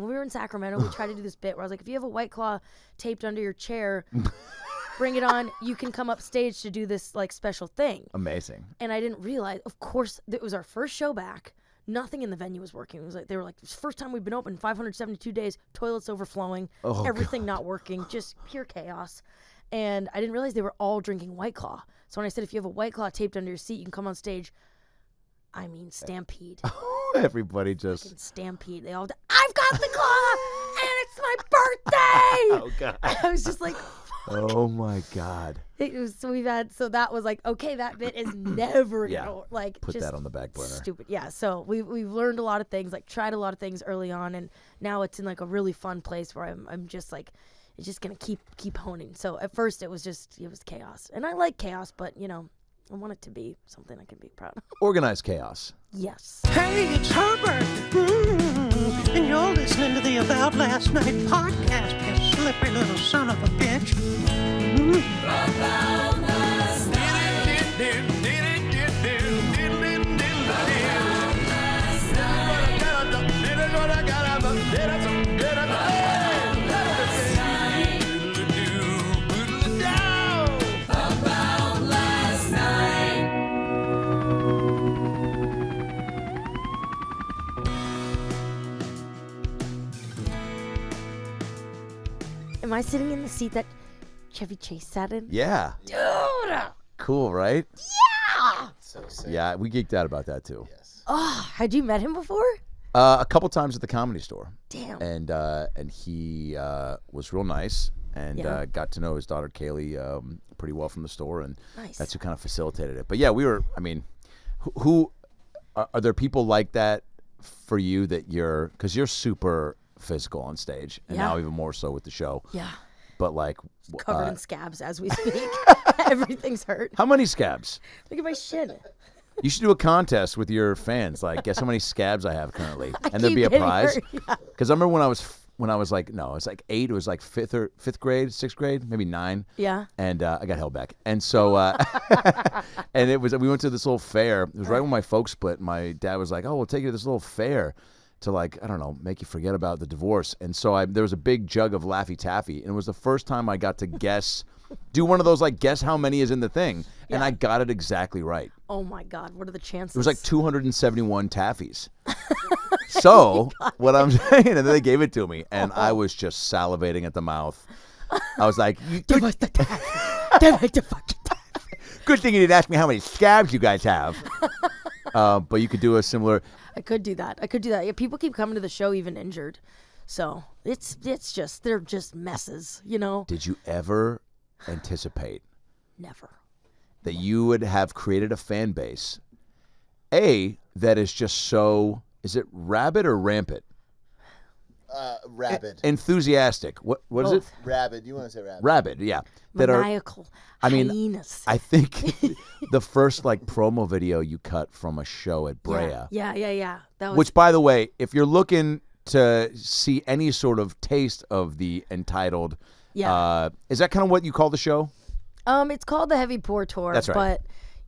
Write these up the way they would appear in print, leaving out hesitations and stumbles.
when we were in Sacramento, we tried to do this bit where I was like, if you have a White Claw taped under your chair, bring it on. You can come up stage to do this like special thing. Amazing. And I didn't realize, of course, it was our first show back. Nothing in the venue was working. It was like they were like, it's the first time we've been open 572 days, toilets overflowing, everything not working, just pure chaos. And I didn't realize they were all drinking White Claw. So when I said, if you have a White Claw taped under your seat, you can come on stage. I mean, stampede. Everybody just Fucking stampede. They all, I've got the claw, and it's my birthday. Oh God. I was just like, oh my God. it was. So that was like, okay, that bit is never gonna like Put just that on the back burner. stupid. Yeah. So we've learned a lot of things, like tried a lot of things early on, and now it's in like a really fun place where I'm just like, it's just gonna keep honing. So at first it was chaos, and I like chaos, but you know, I want it to be something I can be proud of. Organized chaos. Yes. Hey, it's Herbert. And you're listening to the About Last Night podcast, you slippery little son of a bitch. About last Am I sitting in the seat that Chevy Chase sat in? Yeah. Dude! Cool, right? Yeah! So sick. Yeah, we geeked out about that too. Yes. Oh, had you met him before? A couple times at the Comedy Store. Damn. And he was real nice and Yeah. got to know his daughter Kaylee pretty well from the store, and Nice. that's who kind of facilitated it. But yeah, we were. I mean, who are there people like that for you that because you're super physical on stage, and Yeah. now even more so with the show. Yeah. But like, Covered in scabs as we speak. Everything's hurt. how many scabs? Look at my shin. You should do a contest with your fans, like guess how many scabs I have currently, and there'd keep be a getting prize. hurt, yeah. Because I remember when I was like, no, it's like 8. It was like fifth grade, 6th grade, maybe 9. Yeah. And I got held back, and so and we went to this little fair. It was right when my folks split. My dad was like, "Oh, we'll take you to this little fair to like I don't know, make you forget about the divorce." And so there was a big jug of Laffy Taffy, and it was the first time I got to do one of those like guess how many is in the thing, and I got it exactly right. Oh my God, what are the chances? It was like 271 taffies. So what I'm saying, and then they gave it to me, and I was just salivating at the mouth. I was like, Give us the taffy. Give us the fucking taffy. good thing you didn't ask me how many scabs you guys have. But you could do a similar. I could do that. Yeah, people keep coming to the show even injured. So it's just, they're just messes, you know? Did you ever anticipate Never. that you would have created a fan base, that is just so, is it rabid or rampant? Rabid. Enthusiastic. What is it? Both. Rabid. You want to say rabid? Rabid, yeah. That Maniacal. I mean, hyenas. I think the first like promo video you cut from a show at Brea. Yeah. That was Which, by the way, if you're looking to see any sort of taste of the entitled, is that kind of what you call the show? it's called the Heavy Pour Tour. That's right. But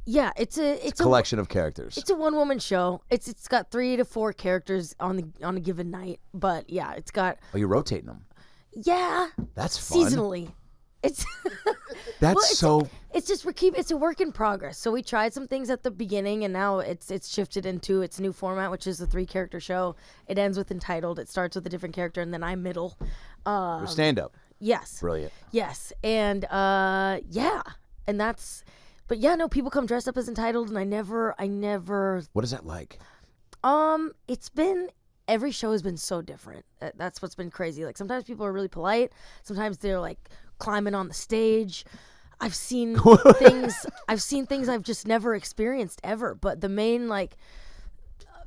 yeah, it's a Collection of characters. It's a one-woman show. It's got 3 to 4 characters on a given night. But yeah, it's got Oh, you're rotating them. That's fun. seasonally. It's That's it's just it's a work in progress. So we tried some things at the beginning, and now it's shifted into its new format, which is a 3-character show. It ends with entitled. It starts with a different character, and then I'm middle. stand up. Yes. Brilliant. Yes, and and that's. But yeah, no, people come dressed up as entitled, and I never. What is that like? It's been. Every show has been so different. That's what's been crazy. Like sometimes people are really polite. Sometimes they're like climbing on the stage. I've seen things. I've seen things I've just never experienced ever. But the main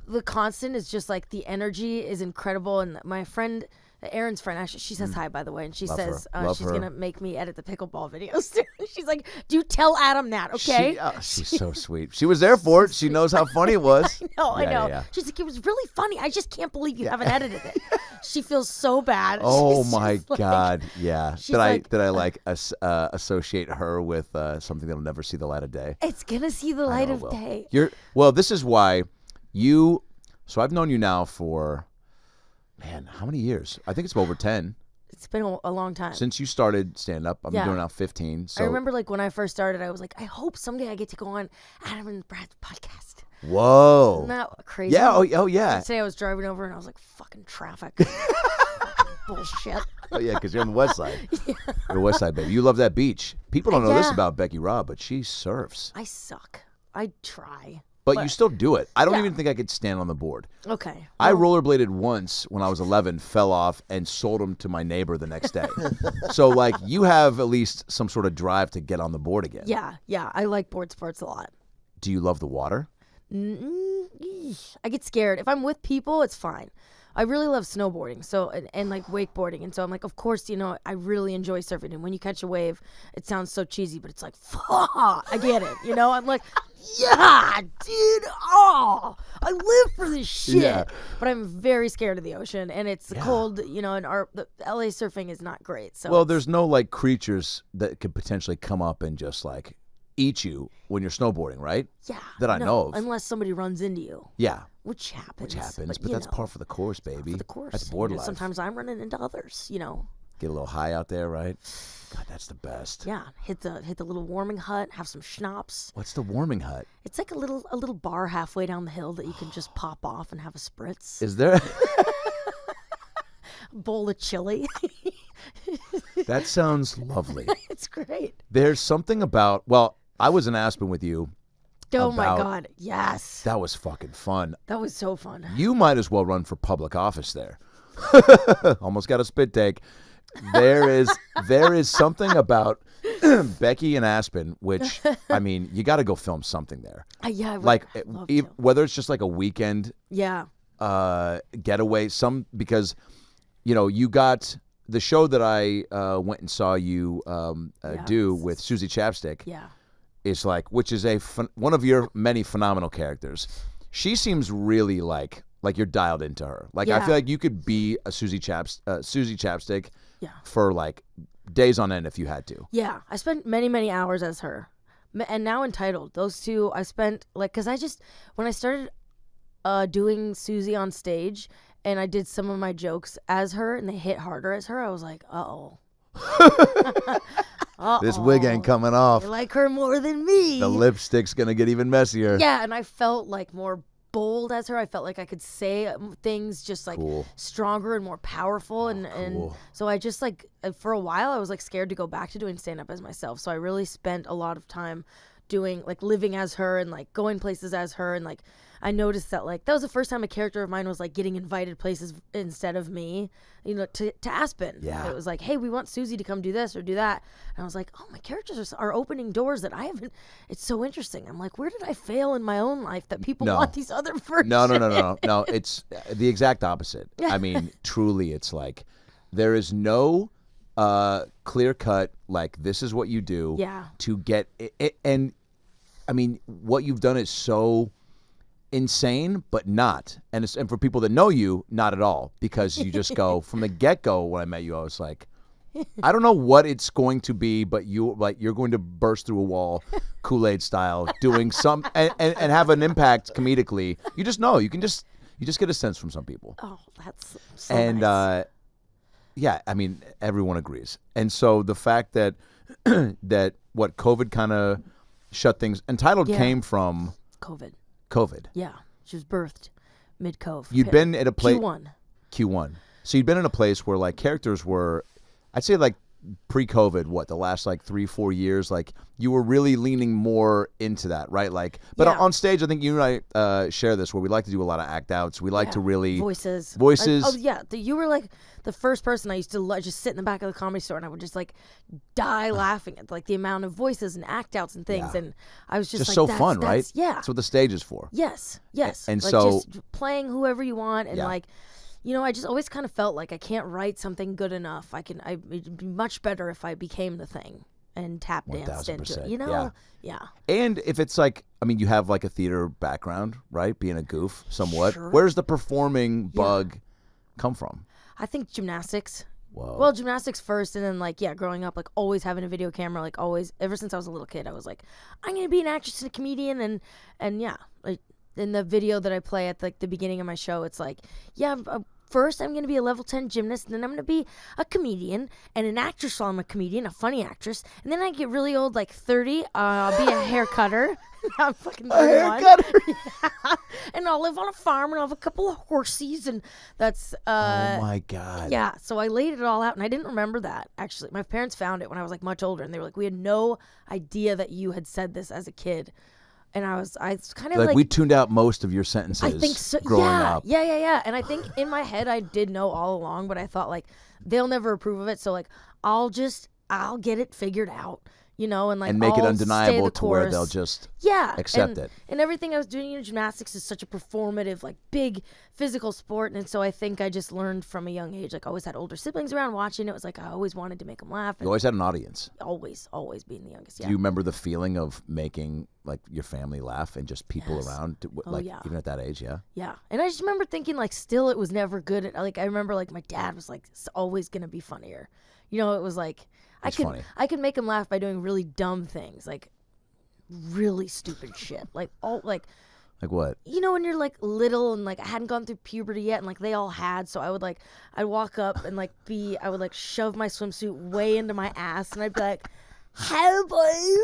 the constant is just like the energy is incredible. And my friend, Erin's friend, actually, she says hi, by the way, and she Love says her. Love she's her. gonna make me edit the pickleball videos too. She's like, "Do tell Adam that, okay?" She's so sweet. She was there for it. She knows how funny it was. I know. Yeah. She's like, "It was really funny. I just can't believe you haven't edited it." She feels so bad. Oh She's my just like- God! Yeah. she's Did I associate her with something that'll never see the light of day? It's gonna see the light know of it will. day. This is why so I've known you now for Man, how many years? I think it's over 10. It's been a long time. Since you started stand-up, I'm Yeah. doing now 15. So I remember like when I first started, I was like, I hope someday I get to go on Adam and Brad's podcast. Whoa. Isn't that crazy? Yeah. Oh, yeah. And today I was driving over and I was like, fucking traffic. Fucking bullshit. Oh, yeah, because you're on the west side. You're west side, baby. You love that beach. People don't know this Yeah. about Becky Robb, but she surfs. I suck. I try. But you still do it. I don't Yeah. even think I could stand on the board. Okay. I rollerbladed once when I was 11, fell off, and sold them to my neighbor the next day. So, like, you have at least some sort of drive to get on the board again. Yeah. I like board sports a lot. Do you love the water? I get scared. If I'm with people, it's fine. I really love snowboarding, so and like wakeboarding, and so I'm like, of course, I really enjoy surfing. And when you catch a wave, it sounds so cheesy, but it's like, fuck, I get it. I'm like, yeah, dude, I live for this shit. Yeah. But I'm very scared of the ocean, and it's cold. And the LA surfing is not great. So Well, there's no, like, creatures that could potentially come up and just, like, eat you when you're snowboarding, right? yeah, that I know of. unless somebody runs into you, Yeah. which happens. But that's par for the course, baby. for the course. That's board life. Sometimes I'm running into others. Get a little high out there, right? God, that's the best. Yeah, hit the little warming hut, have some schnapps. What's the warming hut? It's like a little bar halfway down the hill that you can just pop off and have a spritz. Is there? Bowl of chili. That sounds lovely. It's great. There's something about, well, I was in Aspen with you. Oh my About- God, yes, That was fucking fun. that was so fun. You might as well run for public office there. Almost got a spit take. There is something about Becky and Aspen, which, I mean, you got to go film something there. Yeah, I would Like, love to. whether it's just like a weekend Yeah, getaway, because, you got the show that I went and saw you do with Susie Chapstick. yeah, Is like, which is one of your many phenomenal characters. She seems really like you're dialed into her. Like, I Yeah. feel like you could be a Susie Chapstick yeah, for like days on end if you had to. yeah. I spent many hours as her, and now Entitled. Those two I spent because when I started doing Susie on stage and I did some of my jokes as her and they hit harder as her, I was like, uh-oh. This wig ain't coming off. I like her more than me. The lipstick's gonna get even messier. Yeah, and I felt like more bold as her. I felt like I could say things just like Cool. stronger and more powerful. And cool. so I just like, for a while, I was like scared to go back to doing stand up as myself. So I really spent a lot of time doing like living as her and like going places as her. And like, I noticed that like, that was the first time a character of mine was like getting invited places instead of me, to Aspen. Yeah. It was like, hey, we want Susie to come do this or do that. And I was like, oh, my characters are opening doors that I haven't. It's so interesting. I'm like, where did I fail in my own life that people No. want these other versions? No. It's the exact opposite. I mean, truly, it's like there is no clear cut, like, this is what you do Yeah. to get it. And I mean, what you've done is so insane, but not. And for people that know you, not at all, because you just go from the get-go. When I met you, I was like, I don't know what it's going to be, but you're going to burst through a wall, Kool-Aid style, doing some and have an impact comedically. You just know. You just get a sense from some people. Oh, that's so And nice. yeah, I mean, everyone agrees. And so the fact that that what COVID kind of shut things. Entitled Yeah. came from COVID. Yeah, she was birthed mid-cove. You'd been at a place Q1. So you'd been in a place where like characters were, I'd say like pre-COVID, the last like 3-4 years, like you were really leaning more into that, right? Like, but Yeah. on stage, I think you and I share this where we like to do a lot of act outs. We like to really Voices. Oh yeah, you were like the first person I used to just sit in the back of the Comedy Store and I would just like die laughing at like the amount of voices and act outs and things, Yeah. and I was just just like, so that's, fun, right? Yeah. That's what the stage is for. Yes. And like so- just playing whoever you want, and Yeah. like, I just always kind of felt like I can't write something good enough. It'd be much better if I became the thing and tap danced into 1000%, it. Yeah. And if it's like, I mean, you have like a theater background, right? Being a goof somewhat. Sure. Where's the performing bug come from? I think gymnastics. Whoa. Well, gymnastics first, and then like growing up, like always having a video camera, like always, ever since I was a little kid, I was like, I'm gonna be an actress and a comedian, and yeah, like in the video that I play at like the beginning of my show, it's like, first I'm going to be a level 10 gymnast, and then I'm going to be a comedian and an actress while I'm a comedian, a funny actress. And then I get really old, like 30, I'll be a hair cutter. I'm fucking 31. Yeah. And I'll live on a farm, and I'll have a couple of horsies, and that's oh my God. yeah. So I laid it all out, and I didn't remember that, actually. My parents found it when I was like much older, and they were like, we had no idea that you had said this as a kid. And I was kind of like we tuned out most of your sentences. I think so. Growing yeah, up. yeah. And I think in my head I did know all along, but I thought like they'll never approve of it, so like I'll get it figured out, you know, and like And make it I'll undeniable stay the to where course. they'll just accept it. And everything I was doing in gymnastics is such a performative, like big physical sport, and so I think I just learned from a young age. Like I always had older siblings around watching. It was like I always wanted to make them laugh. You And always had an audience. always being the youngest. Yeah. Do you remember the feeling of making like your family laugh and just people Yes. around? Oh, Like yeah. even at that age, yeah. Yeah, and I just remember thinking like, still, it was never good. Like I remember like my dad was like, it's always gonna be funnier. You know, it was like It's funny. I could make him laugh by doing really dumb things, like really stupid shit, like all like. Like what? You know, when you're like little and like I hadn't gone through puberty yet, and like they all had, so I'd walk up and like I would like shove my swimsuit way into my ass, and I'd be like, "Hey boys,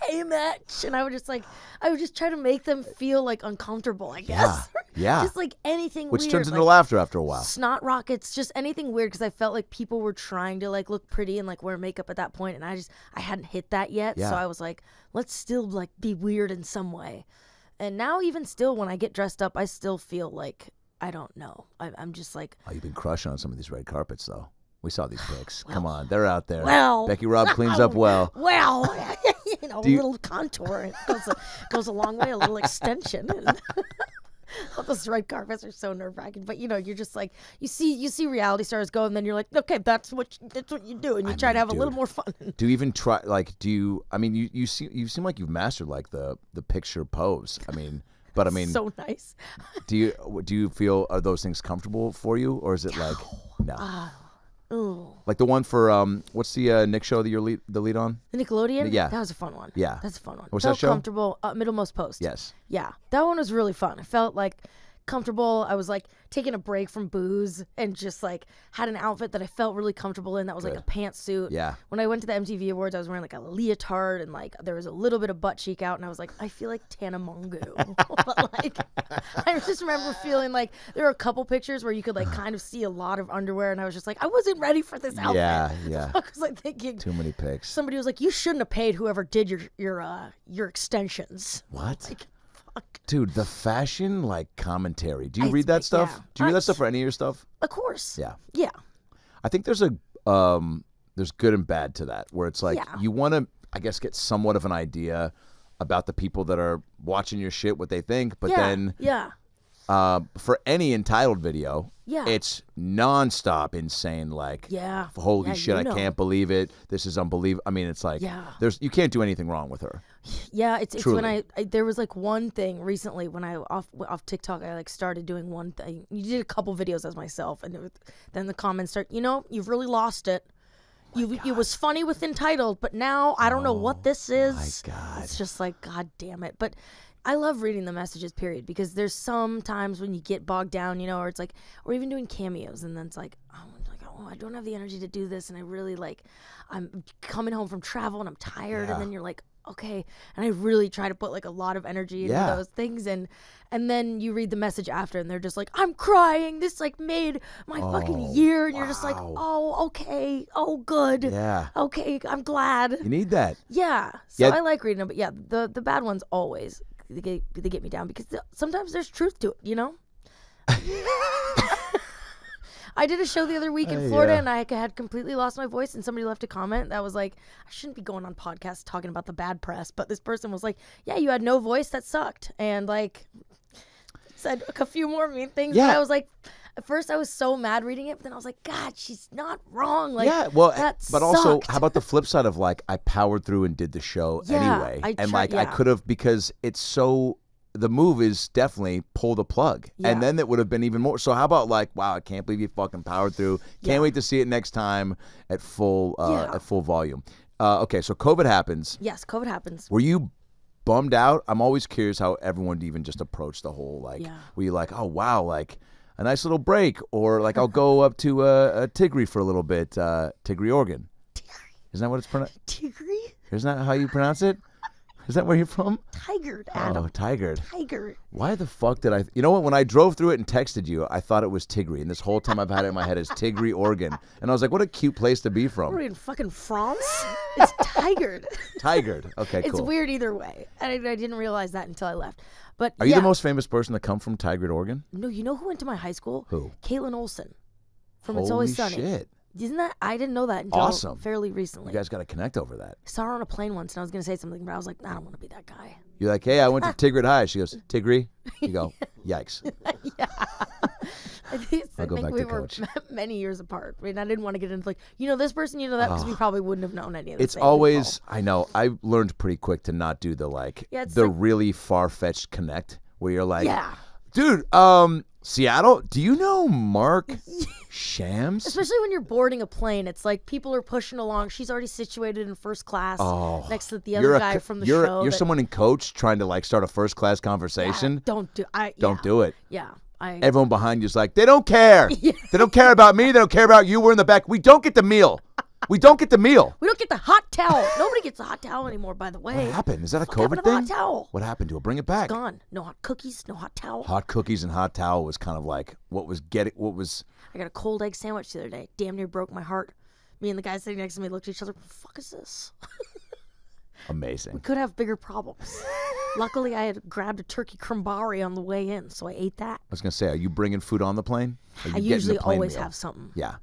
hey match," and I would just try to make them feel like uncomfortable, I guess. Yeah. Just like anything Which weird, turns into like, laughter after a while. snot rockets, just anything weird, because I felt like people were trying to like look pretty and like wear makeup at that point, and I hadn't hit that yet. Yeah. So I was like, let's still like be weird in some way. And now even still, when I get dressed up, I still feel like I don't know. I'm just like, Oh, you've been crushing on some of these red carpets though. We saw these pics. Come on, they're out there. well, Becky Robb cleans up well. you know, Do you- a little contour, it goes a long way, a little extension. And all those red carpets are so nerve-wracking, but you know, you're just like, you see reality stars go, and then you're like, okay, that's what you do, and you try to have a little more fun. Do you even try? Like, do you? I mean, you seem like you've mastered like the picture pose. I mean, but I mean, So nice. do you feel, are those things comfortable for you, or is it like no? Ooh. Like the one for what's the Nick show that you're the lead on? The Nickelodeon? Yeah. That was a fun one. Yeah. That's a fun one. What's Felt that show? comfortable. Middlemost Post. Yes. Yeah. That one was really fun. I felt like comfortable. I was like taking a break from booze and just like had an outfit that I felt really comfortable in. That was like a pantsuit. Yeah. When I went to the MTV Awards, I was wearing like a leotard, and like there was a little bit of butt cheek out, and I was like, I feel like Tana Mongeau. But like, I just remember feeling like there were a couple pictures where you could like kind of see a lot of underwear, and I was just like, I wasn't ready for this outfit. Yeah. I was like thinking, Too many pics. somebody was like, you shouldn't have paid whoever did your extensions. What? Like, fuck. Dude, the fashion like commentary. Do you I- read that stuff? yeah. Do you read that stuff for any of your stuff? Of course. Yeah. Yeah. I think there's there's good and bad to that, where it's like Yeah. you want to, I guess, get somewhat of an idea about the people that are watching your shit, what they think, but then yeah. for any entitled video, Yeah. it's nonstop insane. Like, Yeah. holy Yeah, shit, you know. I can't believe it. This is unbelievable. I mean, it's like, Yeah. you can't do anything wrong with her. Yeah, it's Truly. when I there was like one thing recently when I off TikTok, I like started doing one thing. You did a couple videos as myself, and then the comments start, you know, you've really lost it. It was funny with entitled, but now I don't know what this is. God. It's just like, God damn it. But I love reading the messages, period, because there's some times when you get bogged down, you know, or it's like, or even doing cameos, and then it's like, oh, I don't have the energy to do this, and I really like, I'm coming home from travel and I'm tired, Yeah. and then you're like, okay, and I really try to put like a lot of energy into Yeah. those things, and then you read the message after, and they're just like, I'm crying, this like made my fucking year, and you're just like, wow. oh, okay, oh, good, Yeah. okay, I'm glad. You need that. Yeah, so Yeah. I like reading them, but yeah, the bad ones always they get me down, because sometimes there's truth to it, you know. I did a show the other week in Florida, yeah. and I had completely lost my voice, and somebody left a comment that was like, I shouldn't be going on podcasts talking about the bad press, but this person was like, yeah, you had no voice, that sucked, and like said a few more mean things. Yeah. But I was like, at first I was so mad reading it, but then I was like, God, she's not wrong. Like, Yeah, well, that but also, sucked. how about the flip side of like, I powered through and did the show Yeah, anyway, I and try- like I yeah. could have, because it's so. The move is definitely pull the plug, Yeah. and then it would have been even more. So how about like, wow, I can't believe you fucking powered through. Can't wait to see it next time at full volume. Okay, so COVID happens. Yes, COVID happens. Were you bummed out? I'm always curious how everyone even just approached the whole like. Yeah. Were you like, oh wow, like a nice little break, or like I'll go up to Tigray for a little bit, Tigray, Oregon. Isn't that what it's pronounced? Tigray? Isn't that how you pronounce it? Is that where you're from? Tigard, Adam. Oh, Tigard. Tigard. Why the fuck did I? You know what? When I drove through it and texted you, I thought it was Tigray, and this whole time I've had it in my head as Tigray, Oregon, and I was like, "What a cute place to be What are from." we in fucking France? It's Tigard. Tigard. Okay, It's cool. weird either way. I didn't realize that until I left. But Are you yeah. the most famous person to come from Tigard, Oregon? No, you know who went to my high school? Who? Caitlin Olsen from Holy It's Always Sunny. shit! Isn't that? I didn't know that until Awesome. fairly recently. You guys got to connect over that. I saw her on a plane once, and I was gonna say something, but I was like, I don't want to be that guy. You're like, "Hey, I went to Tigard High." She goes, "Tigray." You go, "Yikes." I think I'll go back we to were coach. many years apart. I mean, I didn't want to get into like, you know, this person, you know that, because we probably wouldn't have known any of this. It's always, I know, I learned pretty quick to not do the like, Yeah, it's the like- really far-fetched connect where you're like, Yeah. dude, Seattle, do you know Mark Shams? Especially when you're boarding a plane, it's like people are pushing along. She's already situated in first class next to the other guy from the show. You're that- someone in coach trying to like start a first-class conversation. Don't do. Don't do it. Yeah. Everyone behind you's like, they don't care. They don't care about me. They don't care about you. We're in the back. We don't get the meal. We don't get the meal. We don't get the hot towel. Nobody gets a hot towel anymore, by the way. What happened? Is that a What happened COVID to the thing? hot towel? What happened to it? Bring it back. Gone. No hot cookies, no hot towel. Hot cookies and hot towel was kind of like what was. I got a cold egg sandwich the other day. Damn near broke my heart. Me and the guy sitting next to me looked at each other. What the fuck is this? amazing. Could have bigger problems. Luckily, I had grabbed a turkey crumbari on the way in, so I ate that. I was gonna say, are you bringing food on the plane? Or you I getting usually the plane always meal? have something. Yeah.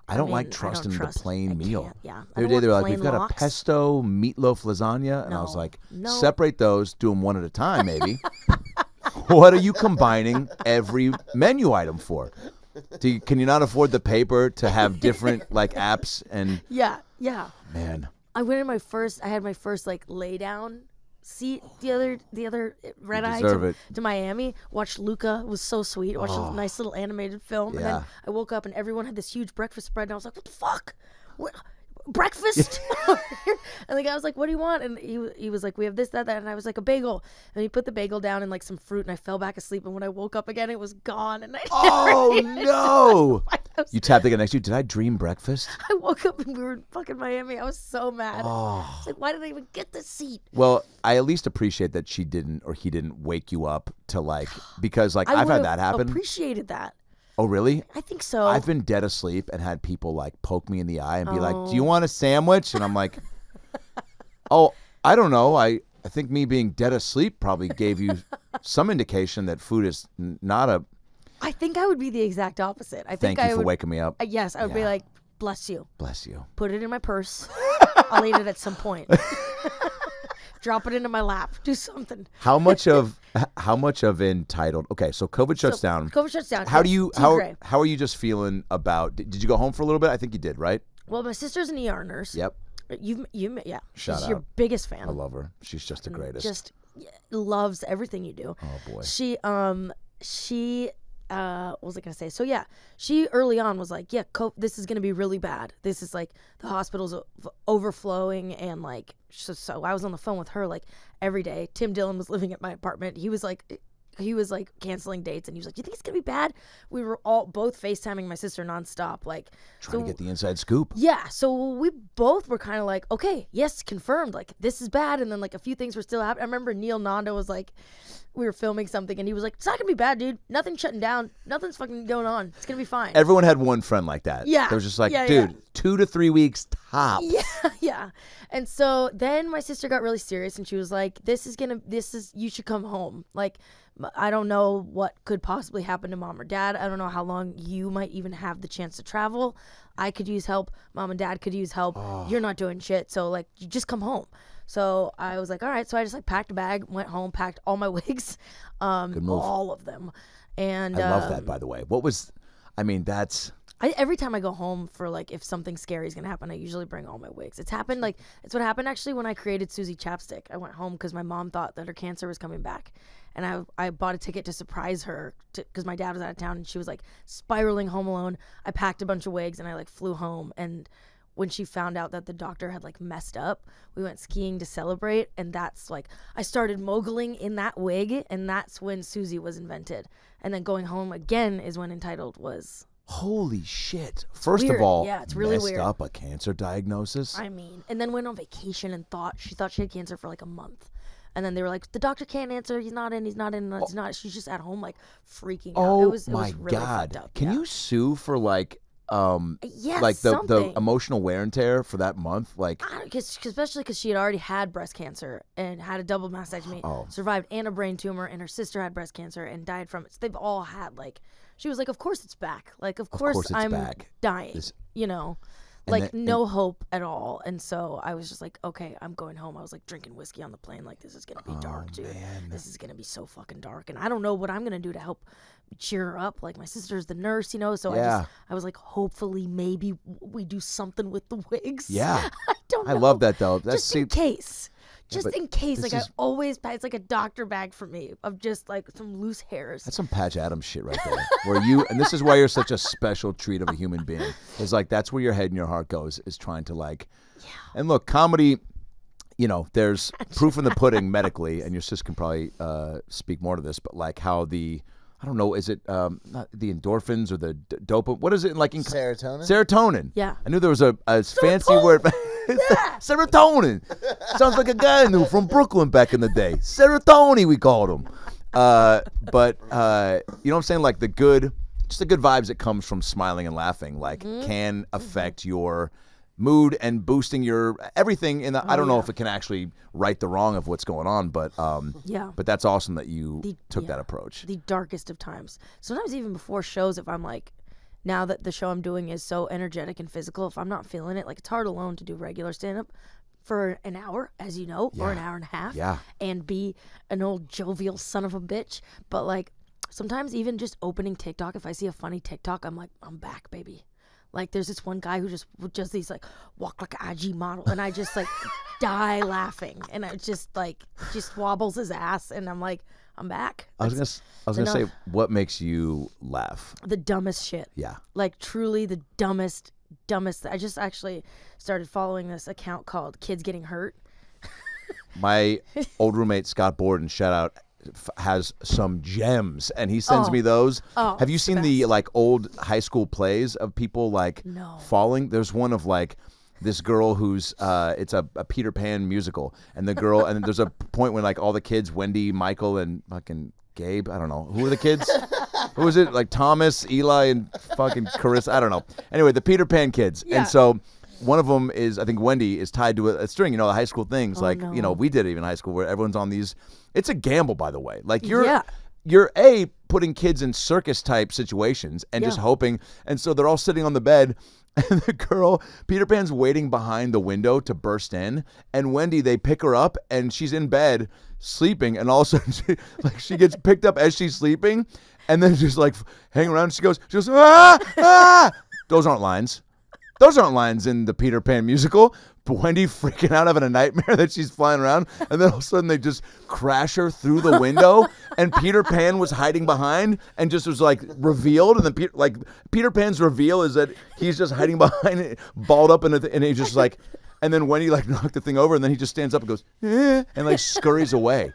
I don't like mean, I don't trusting trust- the plain I meal. can't, yeah. The I other day want they were like, plain we've got lox. a pesto meatloaf lasagna, and I was No. like, No. separate those, do them one at a time, maybe. What are you combining every menu item for? Can you not afford the paper to have different like apps and Yeah. man? I had my first like lay down seat the other red eye deserve it. to Miami. Watched Luca. It was so sweet. Watched a nice little animated film. And Yeah. then I woke up and everyone had this huge breakfast spread and I was like, what the fuck? What? Breakfast? And the guy was like, what do you want? And he was like, we have this, that, and I was like, a bagel. And he put the bagel down and like some fruit and I fell back asleep. And when I woke up again, it was gone. And I Oh no! was- You tapped the guy next to you. Did I dream breakfast? I woke up and we were in fucking Miami. I was so mad. Oh. I was like, why did I even get this seat? Well, I at least appreciate that she didn't or he didn't wake you up to like because like I've had would've that happen. Appreciated that. Oh really? I think so. I've been dead asleep and had people like poke me in the eye and be like, "Do you want a sandwich?" And I'm like, "Oh, I don't know. I think me being dead asleep probably gave you some indication that food is not a." I think I would be the exact opposite. I Thank think you I for would. waking me up. Yes, I would be Yeah. like, bless you. Bless you. Put it in my purse. I'll eat it at some point. Drop it into my lap. Do something. How much of entitled? Okay, so COVID shuts down. COVID shuts down. How do Yes, you Team how Gray. how are you just feeling about? Did you go home for a little bit? I think you did, right? Well, my sister's an ER nurse. Yep. You yeah. Shout She's your out. biggest fan. I love her. She's just the greatest. Just loves everything you do. Oh boy. She what was I gonna say? So yeah, she early on was like, yeah, this is gonna be really bad. This is like the hospital's overflowing, and like so I was on the phone with her like every day. Tim Dillon was living at my apartment. He was like canceling dates, and he was like, "Do you think it's gonna be bad?" We were both FaceTiming my sister nonstop, like Trying to get the inside scoop. yeah, so we both were kind of like, okay, yes, confirmed. Like, this is bad. And then, like, a few things were still happening. I remember Neil Nando was like, we were filming something, and he was like, it's not going to be bad, dude. Nothing's shutting down. Nothing's fucking going on. It's going to be fine. Everyone had one friend like that. Yeah. That was just like, Yeah, dude, yeah. 2 to 3 weeks tops. Yeah. And so then my sister got really serious, and she was like, you should come home. Like, I don't know what could possibly happen to mom or dad. I don't know how long you might even have the chance to travel. I could use help. Mom and dad could use help. You're not doing shit. So, like, you just come home. So I was like, all right. So I just, like, packed a bag, went home, packed all my wigs, Good move. all of them. And I love that, by the way. That's every time I go home for like if something scary is gonna happen, I usually bring all my wigs. It's what happened actually when I created Susie Chapstick. I went home because my mom thought that her cancer was coming back, and I bought a ticket to surprise her because my dad was out of town and she was like spiraling home alone. I packed a bunch of wigs and I like flew home, and when she found out that the doctor had like messed up. We went skiing to celebrate, and that's like I started moguling in that wig, and that's when Susie was invented. And then going home again is when Entitled was. Holy shit! First weird. of all, Yeah, it's really messed weird. up a cancer diagnosis. I mean, and then went on vacation and thought she had cancer for like a month. And then they were like, the doctor can't answer. He's not in. He's not. She's just at home, like freaking out. Oh It was my really god! fucked up. Can yeah. you sue for like Yeah, like the something. emotional wear and tear for that month? Like, Especially because she had already had breast cancer and had a double mastectomy, survived and a brain tumor, and her sister had breast cancer and died from it. So they've all had like. She was like, of course it's back. Like, of course it's I'm back. dying. You know. Like, no hope at all. And so I was just like, okay, I'm going home. I was like drinking whiskey on the plane. Like, this is going to be dark, dude. man. This is going to be so fucking dark. And I don't know what I'm going to do to help cheer her up. Like, my sister's the nurse, you know? So I was like, hopefully, maybe we do something with the wigs. Yeah. I don't know. I love that though. That's Just in case. Just but in case. this Like, is- I always, it's like a doctor bag for me of just like some loose hairs. That's some Patch Adams shit right there. Where you, and this is why you're such a special treat of a human being. Is like, that's where your head and your heart goes, is trying to like, and look, comedy, you know, there's proof in the pudding medically, and your sis can probably speak more to this, but like how I don't know, is it not the endorphins or the dopamine? What is it like in Serotonin? Serotonin. Yeah. I knew there was a fancy word. Serotonin. Sounds like a guy I knew from Brooklyn back in the day. Serotonin, we called him. But you know what I'm saying? Like the good vibes that comes from smiling and laughing, like can affect your mood and boosting your everything. In the, I don't know if it can actually right the wrong of what's going on, but But that's awesome that you took that approach. The darkest of times. Sometimes even before shows, if I'm like, now that the show I'm doing is so energetic and physical, if I'm not feeling it, like it's hard alone to do regular stand-up for an hour, as you know, or an hour and a half, and be an old jovial son of a bitch. But like sometimes even just opening TikTok, if I see a funny TikTok, I'm like, I'm back, baby. Like there's this one guy who just these like walk like an IG model, and I just like die laughing, and I just wobbles his ass, and I'm like, I'm back. I was gonna say, what makes you laugh? The dumbest shit. Yeah. Like truly the dumbest. I just actually started following this account called Kids Getting Hurt. My old roommate Scott Borden, shout out, has some gems, and he sends me those. Have you seen the like old high school plays of people like falling? There's one of like this girl who's it's a Peter Pan musical, and the girl, and there's a point when like all the kids, Wendy, Michael, and fucking Gabe, I don't know who are the kids. Who was it? Like Thomas, Eli, and fucking Carissa. I don't know. Anyway, the Peter Pan kids, and so. One of them is, I think Wendy is tied to a string, you know, the high school things. You know, we did it even in high school where everyone's on these. It's a gamble, by the way. Like you're putting kids in circus type situations and just hoping. And so they're all sitting on the bed, and the girl, Peter Pan's waiting behind the window to burst in. And Wendy, they pick her up, and she's in bed sleeping. And all of a sudden, she gets picked up as she's sleeping, and then just like hang around. She goes, ah! Those aren't lines. Those aren't lines in the Peter Pan musical. But Wendy freaking out, having a nightmare that she's flying around, and then all of a sudden they just crash her through the window, and Peter Pan was hiding behind and just was like revealed, and then Peter Pan's reveal is that he's just hiding behind it, balled up, and he just like, and then Wendy like knocked the thing over, and then he just stands up and goes, and like scurries away.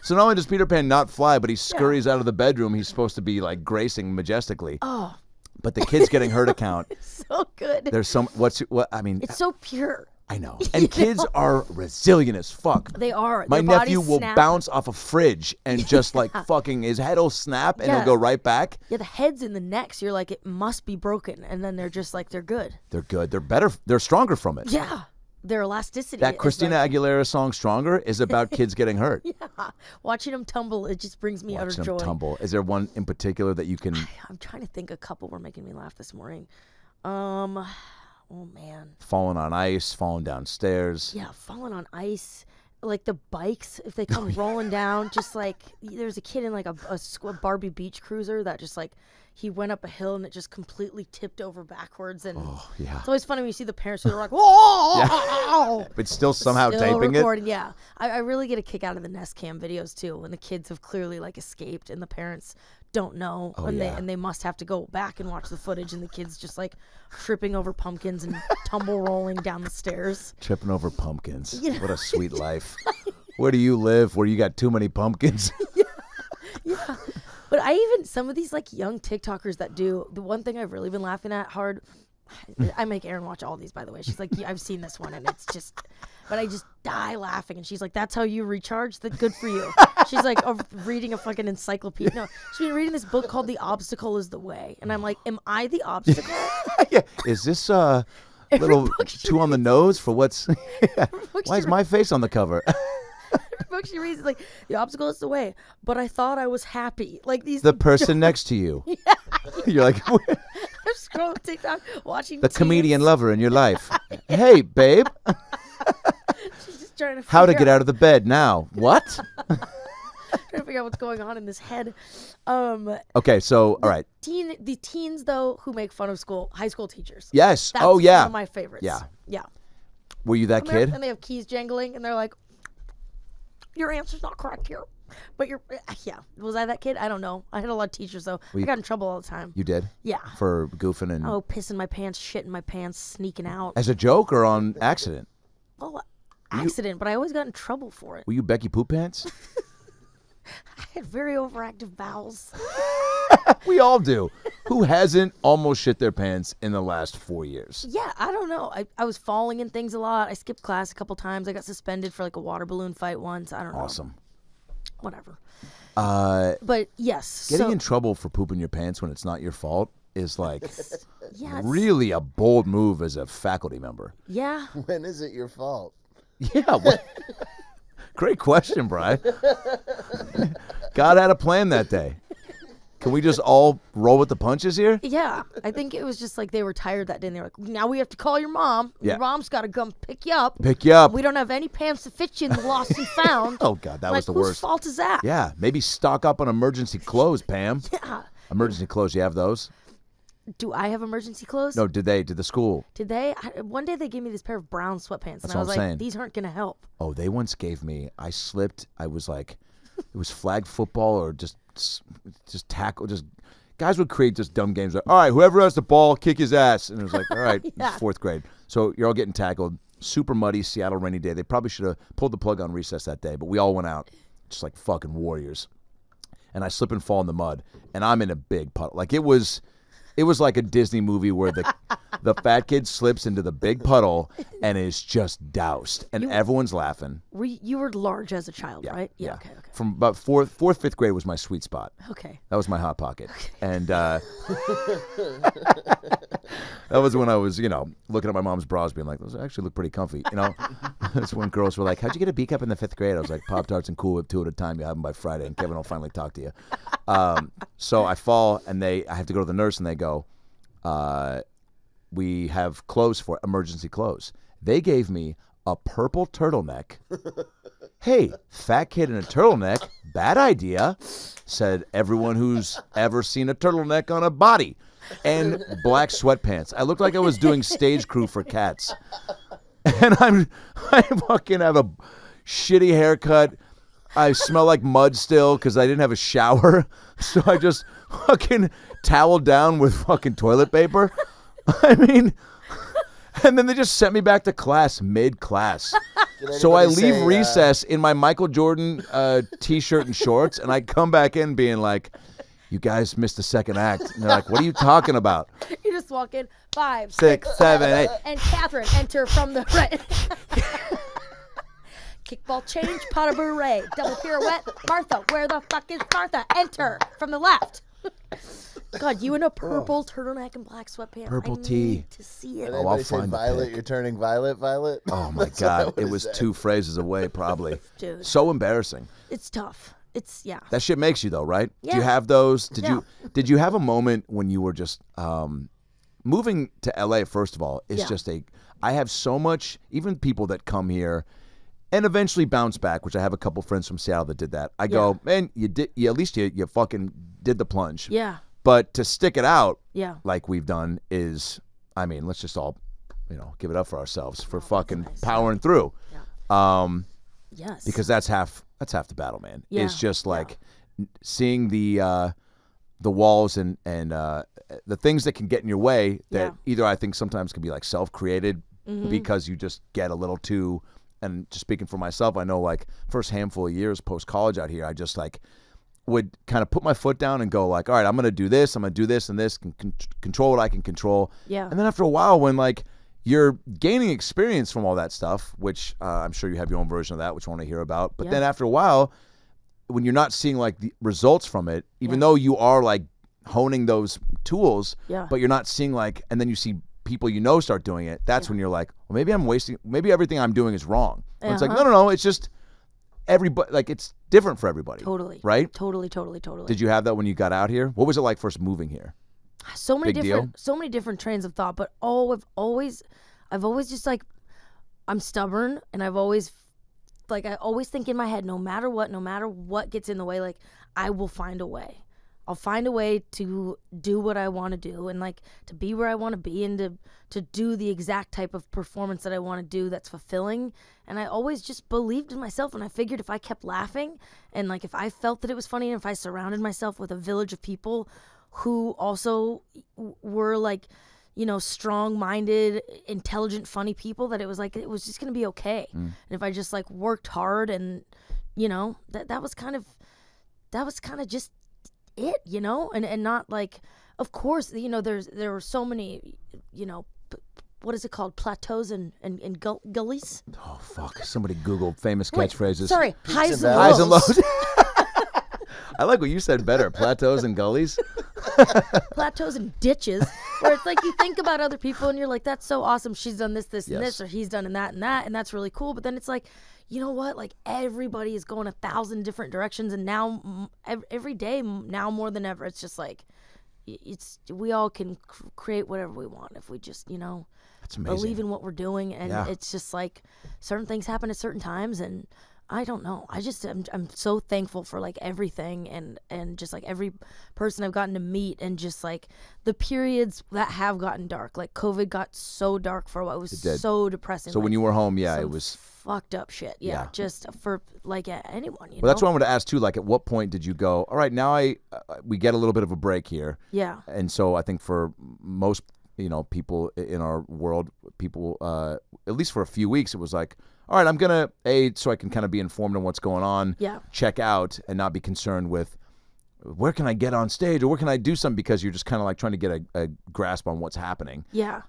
So not only does Peter Pan not fly, but he scurries out of the bedroom he's supposed to be like gracing majestically. Oh. But the Kids Getting Hurt account. So good. There's some, I mean. It's so pure. I know. And kids are resilient as fuck. They are. My Their nephew bodies will snap. bounce off a fridge and just like fucking, his head will snap and he'll go right back. Yeah, the heads and the necks, you're like, it must be broken. And then they're just like, they're good. They're good. They're better. They're stronger from it. Yeah. Their elasticity. That is Christina like, Aguilera song "Stronger" is about kids getting hurt. Yeah. Watching them tumble, it just brings me utter joy. Tumble. Is there one in particular that you can? I'm trying to think. A couple were making me laugh this morning. Oh man. Falling on ice, falling downstairs. Yeah, falling on ice. Like the bikes, if they come rolling down, just like there's a kid in like a Barbie beach cruiser that just like he went up a hill and it just completely tipped over backwards. And Yeah. it's always funny when you see the parents who are like, whoa! But still somehow Still taping recording, yeah. I really get a kick out of the Nest Cam videos too, when the kids have clearly like escaped and the parents don't know, and they must have to go back and watch the footage, and the kids just like tripping over pumpkins and tumble rolling down the stairs. Tripping over pumpkins. Yeah. What a sweet life. Where do you live where you got too many pumpkins? Yeah. But I even, some of these like young TikTokers that do, the one thing I've really been laughing at hard, I make Erin watch all these, by the way. She's like, yeah, I've seen this one, and it's just, but I just die laughing. And she's like, that's how you recharge? That's good for you. She's like, reading a fucking encyclopedia. No, she's been reading this book called The Obstacle is the Way. And I'm like, am I the obstacle? Yeah. Is this a little too on the nose for what's... Why is my face on the cover? Book she reads is like, the obstacle is the way, but I thought I was happy. Like these. The person next to you. Yeah. You're like, I'm scrolling TikTok, watching the teens. comedian lover in your life. Hey, babe. She's just trying to How to figure get out of the bed now. What? trying to figure out what's going on in this head. Okay, so, all right. The teens though who make fun of high school teachers. Yes. That's Oh, yeah. one of my favorites. Yeah. Yeah. Were you that kid? And they have keys jangling, and they're like, your answer's not correct here. But yeah. Was I that kid? I don't know. I had a lot of teachers, though. I got in trouble all the time. You did? Yeah. For goofing and... Oh, pissing my pants, shitting my pants, sneaking out. As a joke or on accident? Oh, accident, but I always got in trouble for it. Were you Becky Poop Pants? I had very overactive bowels. We all do. Who hasn't almost shit their pants in the last 4 years? Yeah, I don't know. I was falling in things a lot. I skipped class a couple times. I got suspended for like a water balloon fight once. I don't know. Awesome. Whatever. But yes. Getting in trouble for pooping your pants when it's not your fault is like yeah, really a bold move as a faculty member. Yeah. When is it your fault? Yeah. Great question, Brian. God had a plan that day. Can we just all roll with the punches here? Yeah. I think it was just like they were tired that day, and they were like, now we have to call your mom. Yeah. Your mom's got to come pick you up. Pick you up. We don't have any pants to fit you in the lost and found. Oh, God, that was the whose worst. fault is that? Yeah, maybe stock up on emergency clothes, Pam. Yeah. Emergency clothes, you have those? Do I have emergency clothes? No, did the school? Did they? One day they gave me this pair of brown sweatpants, and I what was I'm like, saying. these aren't going to help. Oh, they once gave me, I slipped, I was like, it was flag football or just tackle, just, guys would create just dumb games like, all right, whoever has the ball, kick his ass. And it was like, all right, Yeah. It's fourth grade. So you're all getting tackled, super muddy, Seattle rainy day. They probably should have pulled the plug on recess that day, but we all went out just like fucking warriors. And I slip and fall in the mud, and I'm in a big puddle. Like it was like a Disney movie where the fat kid slips into the big puddle and is just doused, and everyone's laughing. You were large as a child, right? Yeah. Okay. From about fourth, fifth grade was my sweet spot. Okay. That was my hot pocket, and that was when I was, looking at my mom's bras, being like, "Those actually look pretty comfy." That's when girls were like, "How'd you get a B cup in the fifth grade?" I was like, "Pop-Tarts and Cool Whip 2 at a time. You have them by Friday, and Kevin will finally talk to you." So I fall, and I have to go to the nurse, and they go, "We have clothes for emergency clothes." They gave me a purple turtleneck. Hey, fat kid in a turtleneck, bad idea, said everyone who's ever seen a turtleneck on a body. And black sweatpants. I looked like I was doing stage crew for Cats. And I fucking have a shitty haircut. I smell like mud still because I didn't have a shower. So I just fucking toweled down with fucking toilet paper. I mean, and then they just sent me back to class mid-class. So I leave recess in my Michael Jordan T-shirt and shorts, and I come back in being like, "You guys missed the second act." And they're like, "What are you talking about?" You just walk in, 5, 6, 7, 8. And Catherine, enter from the right. Kickball change, pot of beret, double pirouette. Martha, where the fuck is Martha? Enter from the left. God, you in a purple turtleneck and black sweatpants. Purple I tee. need to see it. Oh, I'll say find the Violet, pic. you're turning violet, Violet. Oh my That's what I God, it would've was said. 2 phrases away probably. Dude. So embarrassing. It's tough. It's, yeah. That shit makes you though, right? Do you Yeah. have those? Yeah. Did you have a moment when you were just moving to LA? First of all, is Yeah. just I have so much. Even people that come here and eventually bounce back, which I have a couple friends from Seattle that did that. I go, man, you at least you fucking did the plunge. Yeah. But to stick it out Yeah. like we've done is, I mean, let's just all, give it up for ourselves for fucking nice. powering through. Yes. Because that's half the battle, man. Yeah. It's just like seeing the walls and the things that can get in your way that either I think sometimes can be like self-created because you just get a little too, and just speaking for myself, I know like first handful of years post-college out here, I just like would kind of put my foot down and go like, all right, I'm going to do this and this, control what I can control. Yeah. And then after a while when like you're gaining experience from all that stuff, which I'm sure you have your own version of that, which I want to hear about. But then after a while, when you're not seeing like the results from it, even though you are like honing those tools, but you're not seeing like, and then you see people start doing it, that's when you're like, well, maybe everything I'm doing is wrong. And it's like, no, it's just everybody, like it's different for everybody. Totally. Right? Totally. Did you have that when you got out here? What was it like first moving here? So many Big different so many different trains of thought, but I've always just like, I'm stubborn, and I've always like, I always think in my head, no matter what gets in the way, like I will find a way. I'll find a way to do what I want to do, and like to be where I want to be, and to do the exact type of performance that I want to do that's fulfilling. And I always just believed in myself, and I figured if I kept laughing, and like if I felt that it was funny, and if I surrounded myself with a village of people who also were like, strong-minded, intelligent, funny people, that it was just going to be okay. And if I just like worked hard, and that was kind of just it, and not like, of course, there were so many, what is it called, plateaus and gullies. Oh fuck! Somebody Google famous catchphrases. Sorry, highs and Highs and lows. lows. I like what you said better. Plateaus and gullies. Plateaus and ditches, where it's like you think about other people and you're like, that's so awesome, she's done this and this, or he's done and that, and that's really cool. But then it's like, you know what, like everybody is going 1,000 different directions, and now every day now more than ever, it's just like, we all can create whatever we want if we just That's amazing. believe in what we're doing. And it's just like certain things happen at certain times, and I don't know. I'm so thankful for like everything, and just like every person I've gotten to meet, and just like the periods that have gotten dark. Like COVID got so dark for a while. It was so depressing. So when you were home, it was fucked up shit. Yeah. Just for like anyone. Well, that's what I wanted to ask too. Like, at what point did you go, all right, now we get a little bit of a break here. Yeah. And so I think for most people in our world, at least for a few weeks, it was like, all right, I'm going to, so I can kind of be informed on what's going on, check out, and not be concerned with where can I get on stage, or where can I do something, because you're just kind of like trying to get a grasp on what's happening. Yeah.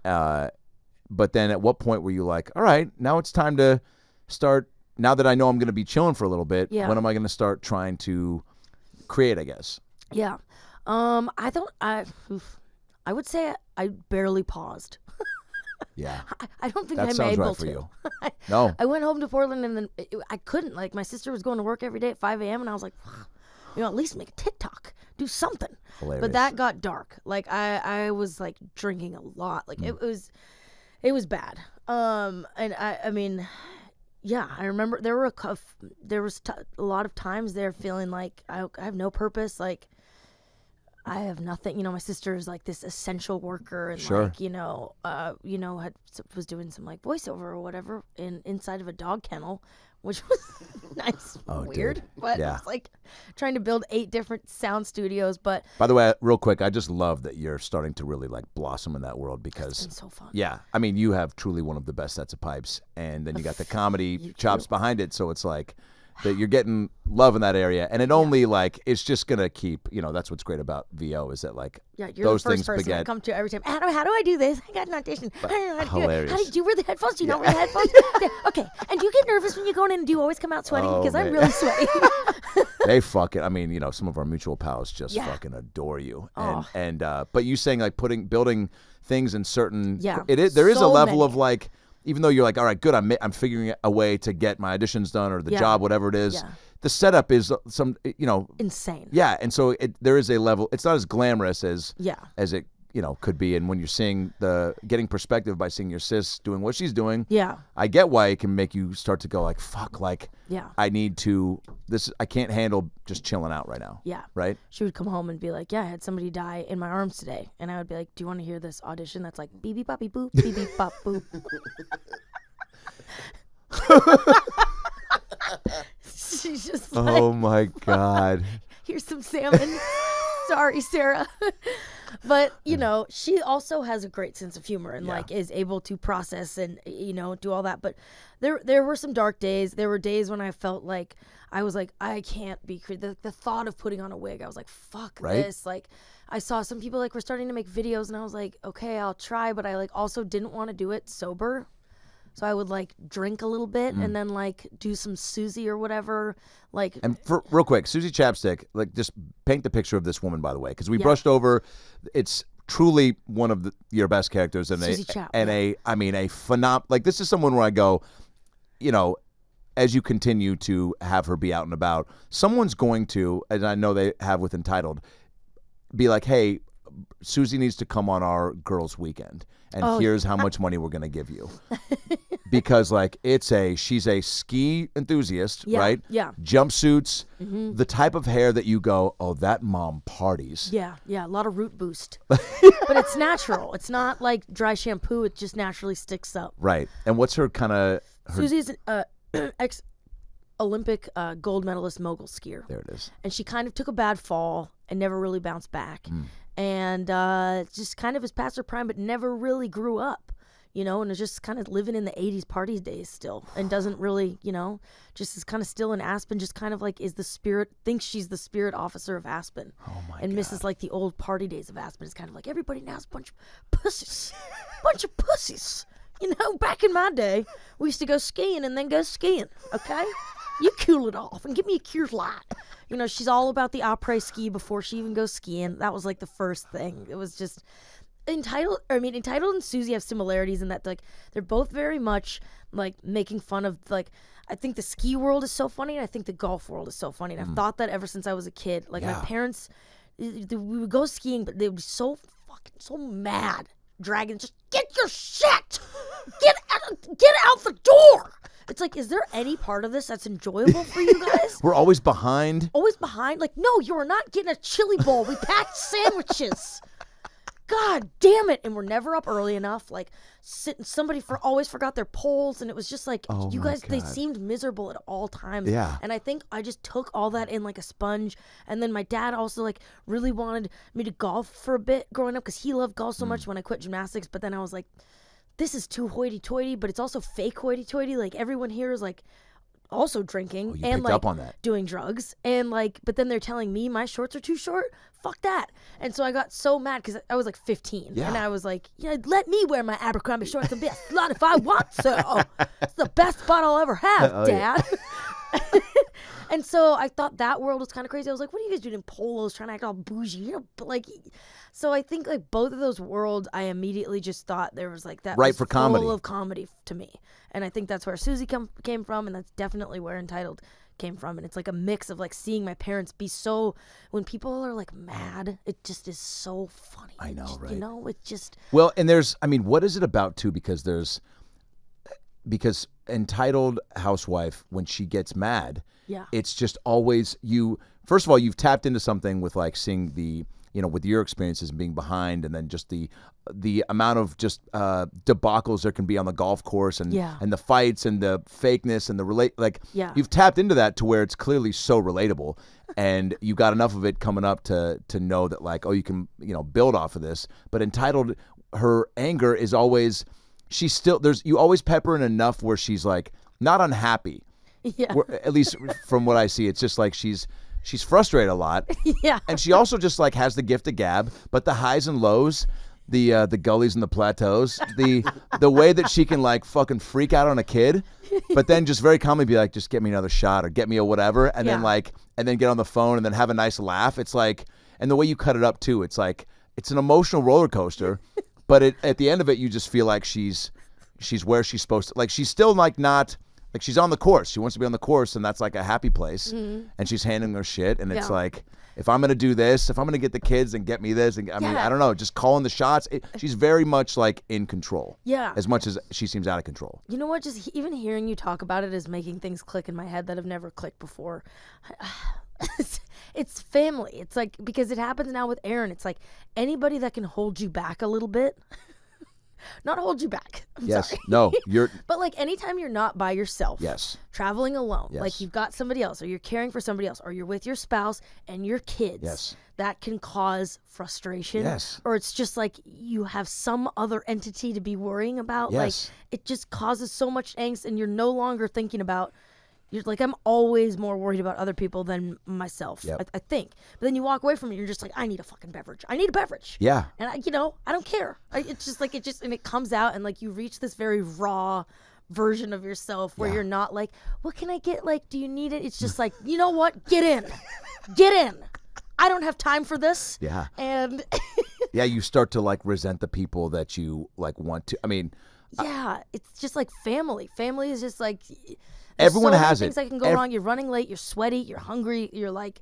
But then at what point were you like, all right, now it's time to start, now that I know I'm going to be chilling for a little bit, when am I going to start trying to create, I guess? Yeah. I would say I barely paused. Yeah. I don't think I'm able right for to. You. No. I went home to Portland, and then I couldn't. Like, my sister was going to work every day at 5 a.m. and I was like, at least make a TikTok, do something. Hilarious. But that got dark. Like, I was like drinking a lot. Like it was bad. And I mean, yeah, I remember there was a lot of times there feeling like I have no purpose. Like, I have nothing. My sister is like this essential worker, and was doing some like voiceover or whatever inside of a dog kennel, which was nice, weird, dude. But it's like trying to build 8 different sound studios. But by the way, real quick, I just love that you're starting to really like blossom in that world, because it's been so fun. Yeah, I mean, you have truly one of the best sets of pipes, and then you got the comedy chops behind it, so it's like that you're getting love in that area, and it only like it's just gonna keep. That's what's great about VO, is that like you're those the first things person beget. I come to every time. How do I do this? I got an audition. I don't know how to Hilarious. do it. Do you wear the headphones? Do you not wear the headphones? Okay. And do you get nervous when you go in, and do you always come out sweating? Because I'm really sweaty. They fucking. I mean, some of our mutual pals just fucking adore you, and but you saying like building things in certain. Yeah. There is a level of like. Even though you're like, all right, good, I'm figuring a way to get my auditions done, or the job, whatever it is. Yeah. The setup is insane. Yeah, and so there is a level. It's not as glamorous as it could be. And when you're seeing getting perspective by seeing your sis doing what she's doing, Yeah. I get why it can make you start to go like, fuck, like, Yeah. I can't handle just chilling out right now. Yeah. Right? She would come home and be like, yeah, I had somebody die in my arms today. And I would be like, do you want to hear this audition that's like, beep, beep, bop, beep, boop, beep, beep, bop, boop. She's just like, Oh my God. here's some salmon. Sorry, Sarah. But, she also has a great sense of humor and, like, is able to process and, do all that. But there were some dark days. There were days when I felt like I was like, I can't be the thought of putting on a wig, I was like, fuck this. Like, I saw some people, like, were starting to make videos, and I was like, okay, I'll try. But I, like, also didn't want to do it sober. So I would, like, drink a little bit and then, like, do some Susie or whatever. Like, And real quick, Susie Chapstick, like, just paint the picture of this woman, by the way, because we brushed over. It's truly one of your best characters, and Susie Chap, a phenom. Like, this is someone where I go, as you continue to have her be out and about, someone's going to, and I know they have with Entitled, be like, hey, Susie needs to come on our girls' weekend, and here's how much money we're going to give you. Because, like, she's a ski enthusiast, right? Yeah. Jumpsuits, the type of hair that you go, oh, that mom parties. Yeah, a lot of root boost. But it's natural. It's not like dry shampoo. It just naturally sticks up. Right. And what's her kind of... Susie's ex-Olympic gold medalist mogul skier. There it is. And she kind of took a bad fall and never really bounced back. And just kind of is past her prime, but never really grew up. And is just kind of living in the 80s party days still, and doesn't really, just is kind of still in Aspen, just kind of like thinks she's the spirit officer of Aspen. Oh my and God. misses like the old party days of Aspen. It's kind of like everybody now's a bunch of pussies. Bunch of pussies. Back in my day, we used to go skiing and then go skiing, okay? You cool it off and give me a Coors Light. She's all about the après ski before she even goes skiing. That was like the first thing. It was just... Entitled and Susie have similarities in that, like, they're both very much like making fun of, like, I think the ski world is so funny, and I think the golf world is so funny, and I've thought that ever since I was a kid. Like, my parents, we would go skiing, but they would be so mad, dragging, just get your shit, get out the door. It's like, is there any part of this that's enjoyable for you guys? We're always behind. Always behind? Like, no, you are not getting a chili bowl. We packed sandwiches. God damn it. And we're never up early enough. Like, somebody always forgot their poles. And it was just like, you guys, they seemed miserable at all times. Yeah. And I think I just took all that in like a sponge. And then my dad also, like, really wanted me to golf for a bit growing up, because he loved golf so much when I quit gymnastics. But then I was like, this is too hoity-toity, but it's also fake hoity-toity. Like, everyone here is like also drinking you and picked like up on that. doing drugs, and like, but then they're telling me my shorts are too short. Fuck that. And so I got so mad because I was like 15, and I was like, let me wear my Abercrombie shorts and be a slut if I want to. It's the best spot I'll ever have, Dad. And so I thought that world was kind of crazy. I was like, what are you guys doing in polos, trying to act all bougie? But like, so I think like both of those worlds, I immediately just thought there was like that Right was for comedy. full of comedy to me. And I think that's where Susie came from, and that's definitely where Entitled came from. And it's like a mix of like seeing my parents be so, when people are like mad, it just is so funny. I know, right? It just... Well, and what is it about too? Because Entitled housewife, when she gets mad, it's just always first of all, you've tapped into something with like seeing the, with your experiences and being behind, and then just the amount of just debacles there can be on the golf course, and the fights and the fakeness and the you've tapped into that to where it's clearly so relatable, and you got enough of it coming up to know that like, oh, you can build off of this. But Entitled, her anger is always, she's still, you always pepper in enough where she's like not unhappy. Yeah. At least from what I see, it's just like she's frustrated a lot. Yeah. And she also just like has the gift of gab, but the highs and lows, the gullies and the plateaus, the way that she can like fucking freak out on a kid, but then just very calmly be like, just get me another shot or get me a whatever, and then get on the phone and then have a nice laugh. It's like, and the way you cut it up too, it's like, it's an emotional roller coaster, but at the end of it, you just feel like she's where she's supposed to, like she's still like not. Like, she's on the course. She wants to be on the course, and that's like a happy place. Mm-hmm. And she's handling her shit, and it's like... if I'm gonna do this, if I'm gonna get the kids and get me this, and I mean, Yeah. I don't know, just calling the shots. She's very much like in control. Yeah. As much as she seems out of control. You know what? Just even hearing you talk about it is making things click in my head that have never clicked before. It's family. It's like, because it happens now with Aaron. It's like anybody that can hold you back a little bit. Not hold you back. I'm Yes. sorry. No. You're. But like anytime you're not by yourself. Yes. Traveling alone. Yes. Like you've got somebody else, or you're caring for somebody else, or you're with your spouse and your kids. Yes. That can cause frustration. Yes. Or it's just like you have some other entity to be worrying about. Yes. Like it just causes so much angst, and you're no longer thinking about. You're like, I'm always more worried about other people than myself. Yep. I think. But then you walk away from it, you're just like, I need a fucking beverage. I need a beverage. Yeah. And I don't care. It's just like and it comes out, and like you reach this very raw version of yourself where you're not like, what can I get? Like, do you need it? It's just like, you know what? Get in. Get in. I don't have time for this. Yeah. And Yeah. You start to like resent the people that you like want to. I mean, yeah, it's just like family. Family is just like Everyone so many has it. things that can go wrong. You're running late. You're sweaty. You're hungry. You're like,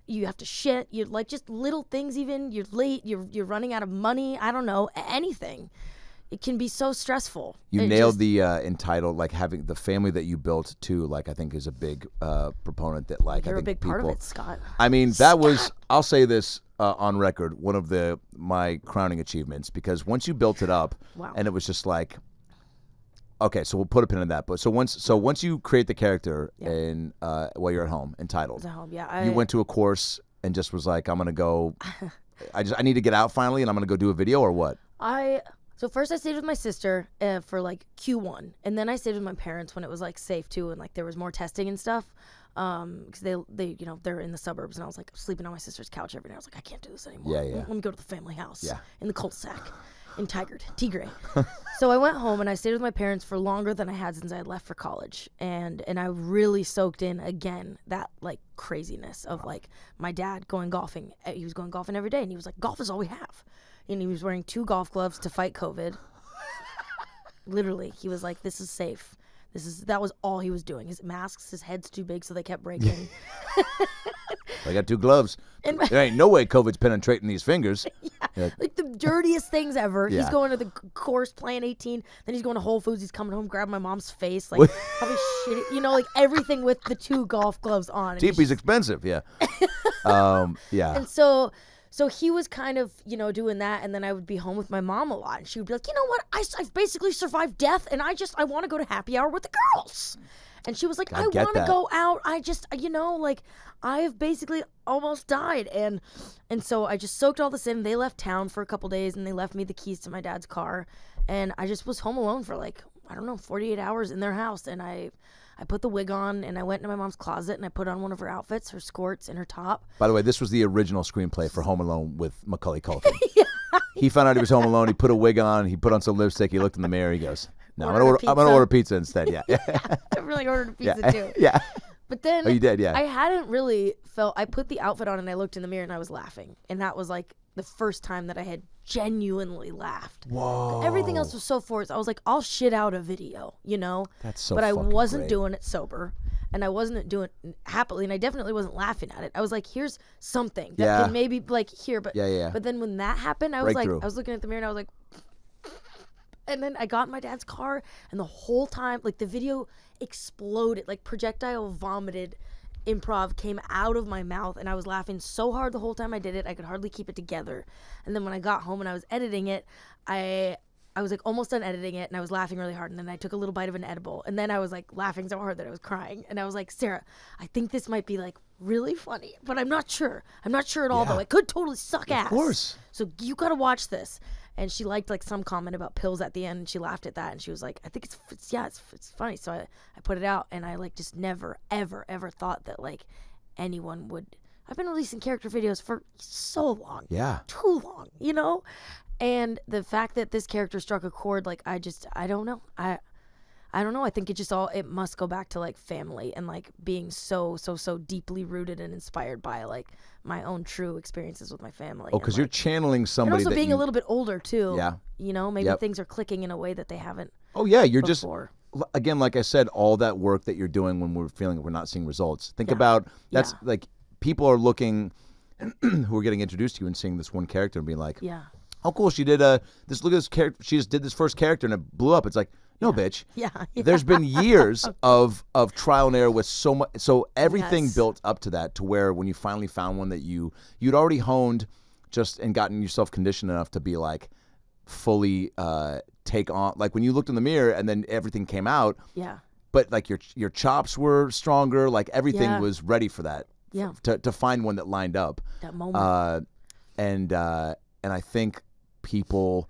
you have to shit. You're like just little things. Even you're late. You're running out of money. I don't know, anything. It can be so stressful. you It nailed just- the entitled, like having the family that you built too. Like I think is a big proponent that like You're I a think big part of people- it, Scott. I mean, that was, I'll say this on record, one of my crowning achievements, because once you built it up Wow. and it was just like, okay, so we'll put a pin in that. But so once you create the character in while you're at home, entitled, I hope, yeah. you went to a course and just was like, I'm going to go, I need to get out finally and I'm going to go do a video or what? So first I stayed with my sister for like Q1, and then I stayed with my parents when it was like safe too, and like there was more testing and stuff. Because they they're in the suburbs, and I was like sleeping on my sister's couch every night. I was like, I can't do this anymore. Yeah, yeah. Let me go to the family house. Yeah. In the cul-de-sac, in Tigray. So I went home and I stayed with my parents for longer than I had since I had left for college, and I really soaked in again that like craziness of like my dad going golfing. He was going golfing every day, and he was like, golf is all we have, and he was wearing 2 golf gloves to fight COVID. Literally, he was like, this is safe. That was all he was doing. His masks, his head's too big, so they kept breaking. I got 2 gloves. And- There ain't no way COVID's penetrating these fingers. Yeah. Like the dirtiest things ever. Yeah. He's going to the course playing 18. Then he's going to Whole Foods. He's coming home, grabbing my mom's face. Like, probably shitty. Like everything with the 2 golf gloves on. And TP's expensive, yeah. Yeah. And so he was kind of, doing that, and then I would be home with my mom a lot, and she would be like, you know what, I've basically survived death, and I want to go to happy hour with the girls. And she was like, I get want to that. go out. I just, like, I've basically almost died. And so I just soaked all this in. They left town for a couple days, and they left me the keys to my dad's car. And I just was home alone for like, 48 hours in their house. And I put the wig on, and I went into my mom's closet, and I put on one of her outfits, her skirts and her top. By the way, this was the original screenplay for Home Alone with Macaulay Culkin. He found out he was home alone. He put a wig on. He put on some lipstick. He looked in the mirror. He goes, "No, I'm gonna order pizza instead." Yeah, I really ordered a pizza yeah, too. yeah. But then Oh, you did, yeah. I hadn't really felt. I put the outfit on and I looked in the mirror and I was laughing, and that was like the first time that I had genuinely laughed. Whoa. Everything else was so forced. I was like, I'll shit out a video, That's so But I fucking wasn't great. doing it sober, and I wasn't doing it happily, and I definitely wasn't laughing at it. I was like, here's something that Yeah. can maybe like here, but Yeah. But then when that happened, I was Breakthrough. like, I was looking at the mirror and I was like. And then I got in my dad's car, and the whole time, like, the video exploded. Like, projectile vomited improv came out of my mouth, and I was laughing so hard the whole time I did it, I could hardly keep it together. And then when I got home and I was editing it, I was, like, almost done editing it, and I was laughing really hard. And then I took a little bite of an edible, and then I was, like, laughing so hard that I was crying. And I was like, Sarah, I think this might be, like, really funny, but I'm not sure. I'm not sure at all, though. It could totally suck ass. Of course. So you got to watch this. And she liked like some comment about pills at the end, and she laughed at that, and she was like, I think it's funny. So I put it out, and I like just never ever thought that like anyone would. I've been releasing character videos for so long. Yeah. Too long, And the fact that this character struck a chord, like I don't know. I don't know. I think it must go back to like family and like being so deeply rooted and inspired by like my own true experiences with my family. Oh, because you're channeling And somebody also that being you, a little bit older too. Yeah. Maybe Yep. things are clicking in a way that they haven't. Oh yeah, you're just before. again, like I said, all that work that you're doing when we're feeling we're not seeing results. Think Yeah. about that's Yeah. like people are looking. who were getting introduced to you and seeing this one character and being like, Yeah. "Oh, cool! She did this. Look at this character. She just did this first character and it blew up." It's like, no, bitch. Yeah. There's been years of trial and error with so much. So everything Yes. built up to that, to where when you finally found one that you'd already honed, just and gotten yourself conditioned enough to be like fully take on. Like when you looked in the mirror and then everything came out. Yeah. But like your chops were stronger. Like everything Yeah. was ready for that. Yeah. To find one that lined up. That moment. And I think people,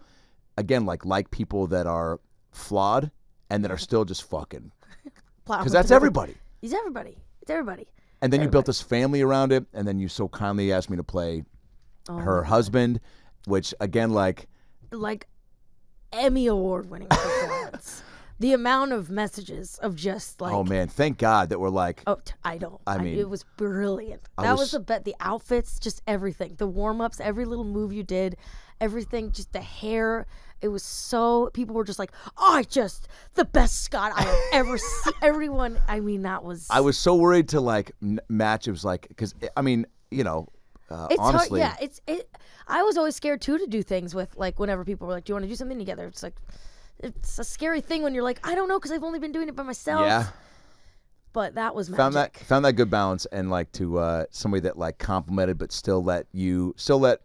again, like people that are flawed and that are still just fucking, because that's everybody. He's everybody. It's everybody. And then you built this family around it, and then you so kindly asked me to play her husband, which again, like Emmy Award winning performance. The amount of messages of just like, oh man, thank God that we're like, I don't. I mean, it was brilliant. I That was- was the bet. The outfits, just everything. The warm ups, every little move you did, everything. Just the hair. It was so. People were just like, the best Scott I have ever seen. Everyone. I mean, that was. I was so worried to like match. It was like, because I mean, you know, It's honestly, hard. Yeah. I was always scared too to do things with, like, whenever people were like, "Do you want to do something together?" It's like, it's a scary thing when you're like, I don't know, because I've only been doing it by myself. yeah. But that was magic. Found that good balance, and like to somebody that like complimented but still let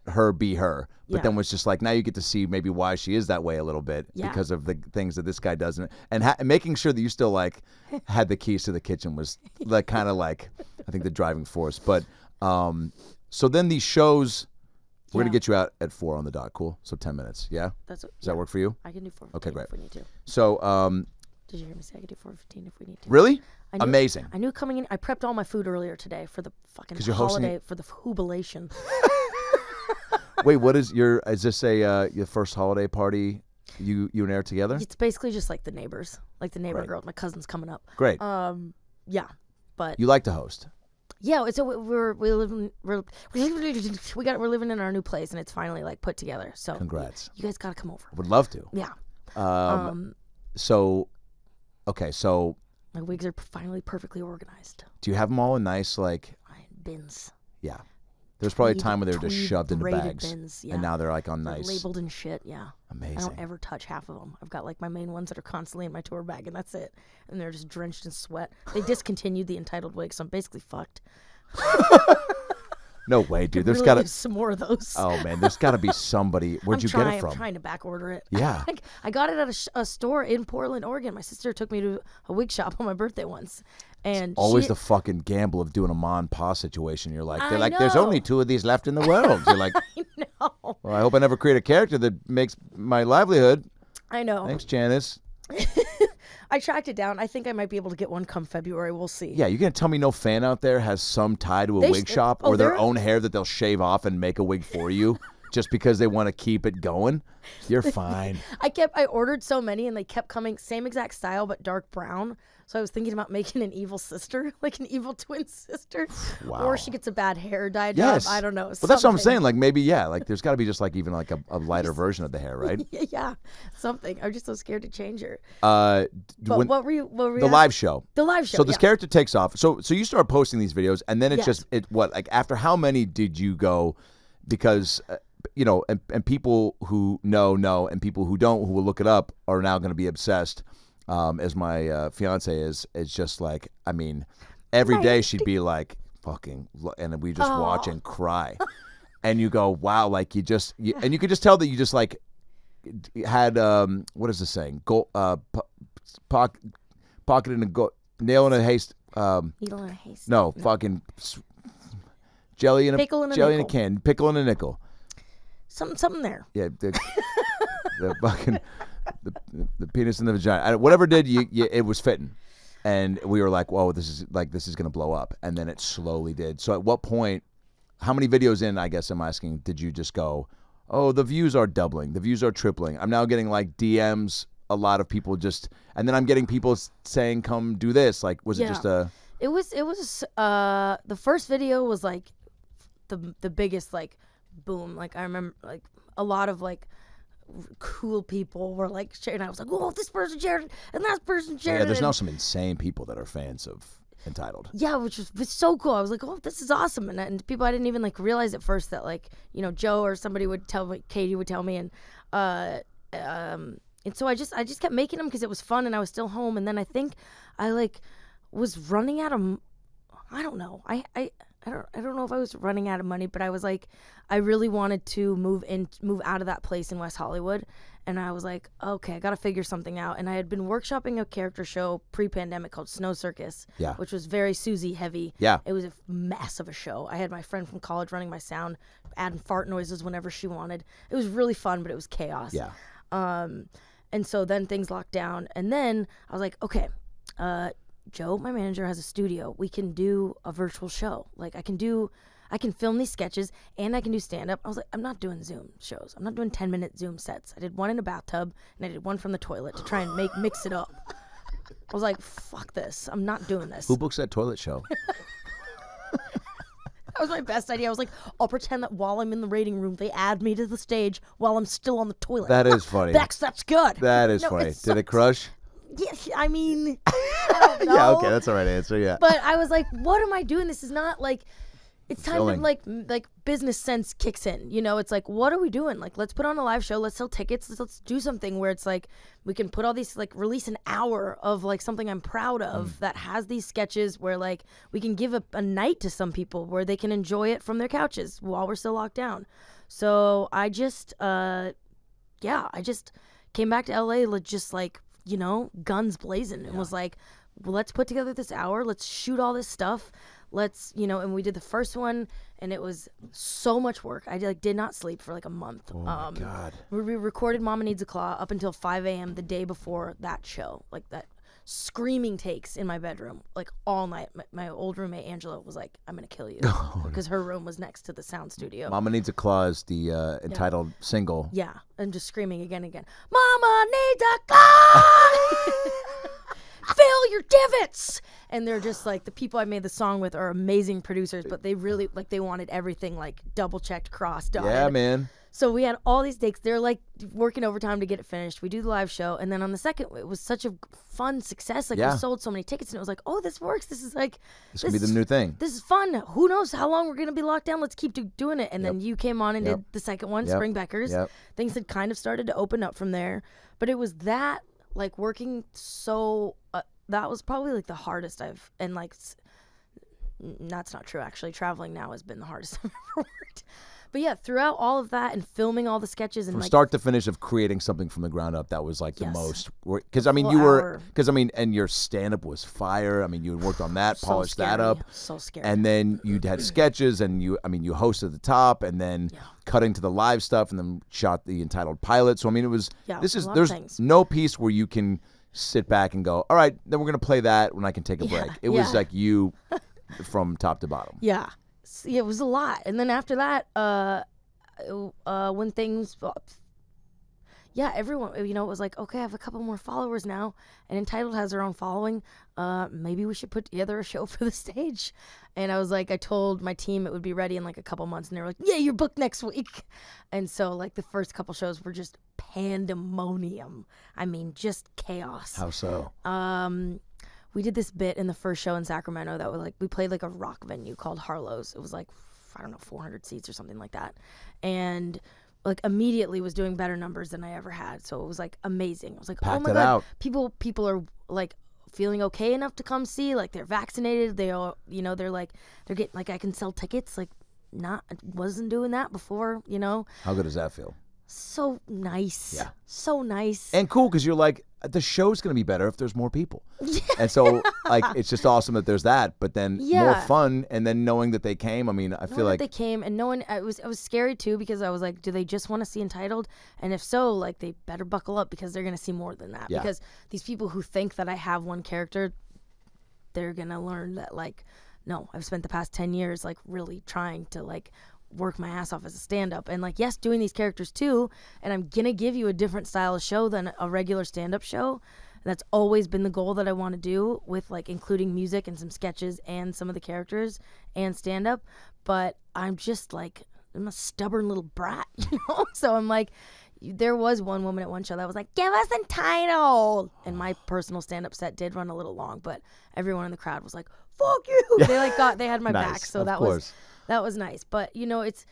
her be her, but Yeah. then was just like, now you get to see maybe why she is that way a little bit Yeah. because of the things that this guy doesn't, and making sure that you still like had the keys to the kitchen was like kind of like I think the driving force. But so then these shows, we're Yeah. gonna get you out at 4 on the dot. Cool. So 10 minutes. Yeah. Does Does that work for you? I can do 4:15 Okay, great. if we need to. So Did you hear me say I could do 4:15 if we need to? really I knew, amazing. I knew coming in. I prepped all my food earlier today for the fucking 'Cause you're hosting holiday, for the jubilation. Wait, what is is this your first holiday party? You and Eric together? It's basically just like the neighbors, like the neighbor Right. girls. My cousin's coming up. Great. Yeah, but You like to host. yeah. So we're living in our new place, and it's finally like put together. So Congrats. you guys gotta come over. Would love to. Yeah. So, okay. So, My wigs are finally perfectly organized. do you have them all in nice like? Bins. Yeah. There's probably a Tweed- time where they were just tweed shoved into braided bags, bins, yeah. and now they're like on They're nice. labeled and shit. Yeah. I Amazing. don't ever touch half of them. I've got like my main ones that are constantly in my tour bag, and that's it. And they're just drenched in sweat. They discontinued the entitled wig, so I'm basically fucked. No way, dude. There's Really gotta. use some more of those. Oh man, there's gotta be somebody. Where'd you get it from? I'm trying to back order it. Yeah. I got it at a store in Portland, Oregon. My sister took me to a wig shop on my birthday once, and Always she, the fucking gamble of doing a ma and pa situation. You're like, they're I like, there's know. only 2 of these left in the world. You're like, No, well, I hope I never create a character that makes my livelihood. I know. Thanks, Janice. I tracked it down. I think I might be able to get one come February. We'll see. Yeah, you're gonna tell me no fan out there has some tie to a They wig sh- shop oh, or their they're- own hair that they'll shave off and make a wig for you just because they want to keep it going? You're fine. I ordered so many, and they kept coming same exact style but dark brown. So I was thinking about making an evil sister, like an evil twin sister, Wow. or she gets a bad hair dye Yes. job. I don't know. Well, that's what I'm something. saying. Like maybe like there's got to be just like even like a lighter version of the hair, right? Yeah, something. I'm just so scared to change her. But But what were you? the asking? live show. The live show. So this yeah. character takes off. So you start posting these videos, and then it's Yes. just like after how many did you go? Because you know, and people who know, and people who don't, who will look it up, are now going to be obsessed. As my fiance is, it's just like, I mean, every day she'd be like, fucking, and we just watch and cry, and you go, wow, like and you could just tell that you just like had what is the saying? Pocket in a nail in a haste. Needle in a haystack. No, fucking jelly in a Pickle in a jelly in a nickel. can, pickle in a nickel. Something there. Yeah, the fucking the penis in the vagina. Whatever it did, it was fitting, and we were like, "Whoa, this is gonna blow up," and then it slowly did. So at what point? How many videos in? I guess I'm asking. Did you just go, "Oh, the views are doubling, the views are tripling"? I'm now getting like DMs. A lot of people just, and then I'm getting people saying, "Come do this." Like, was it Yeah. just a? It was the first video was like the biggest like boom. Like I remember like a lot of like cool people were like sharing. I was like, "Oh, this person shared it, and that person shared Yeah, it." there's and now some insane people that are fans of Entitled. Yeah, which was so cool. I was like, oh, this is awesome. And people, I didn't even like realize at first that like, you know, Joe or somebody would tell me, Katie would tell me. And so I just kept making them because it was fun and I was still home. And then I think I like was running out of, I don't know. I don't know if I was running out of money, but I was like, I really wanted to move out of that place in West Hollywood. And I was like, okay, I got to figure something out. And I had been workshopping a character show pre-pandemic called Snow Circus, Yeah. which was very Susie heavy. Yeah. It was a mess of a show. I had my friend from college running my sound, adding fart noises whenever she wanted. It was really fun, but it was chaos. Yeah. And so then things locked down. And then I was like, okay, Joe, my manager, has a studio. We can do a virtual show. Like I can film these sketches and I can do stand-up. I was like, I'm not doing Zoom shows. I'm not doing 10-minute Zoom sets. I did one in a bathtub and I did one from the toilet to try and mix it up. I was like, fuck this. I'm not doing this. Who books that toilet show? That was my best idea. I was like, I'll pretend that while I'm in the rating room, they add me to the stage while I'm still on the toilet. That is funny. That's good. That is No, funny. it Did it sucks. crush? Yeah, I mean, I don't know. Yeah, okay, that's the right answer, yeah. But I was like, what am I doing? This is not like, it's time Filming. to like business sense kicks in. You know, it's like, what are we doing? Like, let's put on a live show. Let's sell tickets. Let's do something where it's like, we can put all these, like release an hour of like something I'm proud of that has these sketches where like we can give a night to some people where they can enjoy it from their couches while we're still locked down. So I just, I just came back to LA just like, you know, guns blazing and was like, well, let's put together this hour. Let's shoot all this stuff. Let's, you know, and we did the first one and it was so much work. I did not sleep for like a month. Oh my God. We recorded Mama Needs a Claw up until 5 a.m. the day before that show. Like that screaming takes in my bedroom, like all night. My old roommate, Angela, was like, I'm going to kill you. Because her room was next to the sound studio. Mama Needs a Claw is the entitled single. Yeah, and just screaming again and again. Mama needs a claw! Fill your divots! And they're just like, the people I made the song with are amazing producers, but they really, like, they wanted everything, like, double-checked, cross-dotted. Yeah, man. So we had all these takes. They're, like, working overtime to get it finished. We do the live show, and then on the second, it was such a fun success. Like, Yeah. we sold so many tickets, and it was like, oh, this works. This is, like... This could be the new thing. This is fun. Who knows how long we're going to be locked down? Let's keep doing it. And then you came on and did the second one, Yep. Spring Beckers. Yep. Things had kind of started to open up from there. But it was that, like, working so... that was probably, like, the hardest and, like... That's not true, actually. Traveling now has been the hardest I've ever worked. But, yeah, throughout all of that and filming all the sketches and, From like... start to finish of creating something from the ground up, that was like the Yes. most. Because I mean, Full you were. hour. Because I mean, and your stand-up was fire. I mean, you had worked on that, so polished that scary. up, So scary. and then you had sketches, and you hosted the top, and then cutting to the live stuff, and then shot the entitled pilot. So I mean, it was. Yeah, This a is lot of there's things. no piece where you can sit back and go, all right, then we're gonna play that when I can take a break. It was yeah. like you, from top to bottom. Yeah. It was a lot. And then after that, when things, everyone, you know, it was like, okay, I have a couple more followers now, and Entitled has their own following. Maybe we should put together a show for the stage. And I was like, I told my team it would be ready in like a couple months, and they were like, yeah, you're booked next week. And so like the first couple shows were just pandemonium. I mean, just chaos. How so? We did this bit in the first show in Sacramento that was like, we played like a rock venue called Harlow's. It was like, I don't know, 400 seats or something like that. And like immediately was doing better numbers than I ever had. So it was like amazing. I was like, oh Packed my it God, out. people are like feeling okay enough to come see, like they're vaccinated. They all, you know, they're getting like, I can sell tickets. Like wasn't doing that before, you know? How good does that feel? So nice. Yeah. So nice. And cool, because you're like, the show's going to be better if there's more people. And so, like, it's just awesome that there's that, but then more Yeah. fun, and then knowing that they came, I mean, I feel Knowing like... that they came, and knowing it was scary too, because I was like, do they just want to see Entitled? And if so, like, they better buckle up, because they're gonna see more than that. Yeah. Because these people who think that I have one character, they're gonna learn that, like, no, I've spent the past 10 years like really trying to like work my ass off as a stand-up, and like, yes, doing these characters too, and I'm gonna give you a different style of show than a regular stand-up show. That's always been the goal that I want to do, with like including music and some sketches and some of the characters and stand-up. But I'm just like, I'm a stubborn little brat, you know? So I'm like, there was one woman at one show that was like, give us Entitled. And my personal stand-up set did run a little long, but everyone in the crowd was like, fuck you. They had my back, Nice, so of that course. was nice. But you know, it's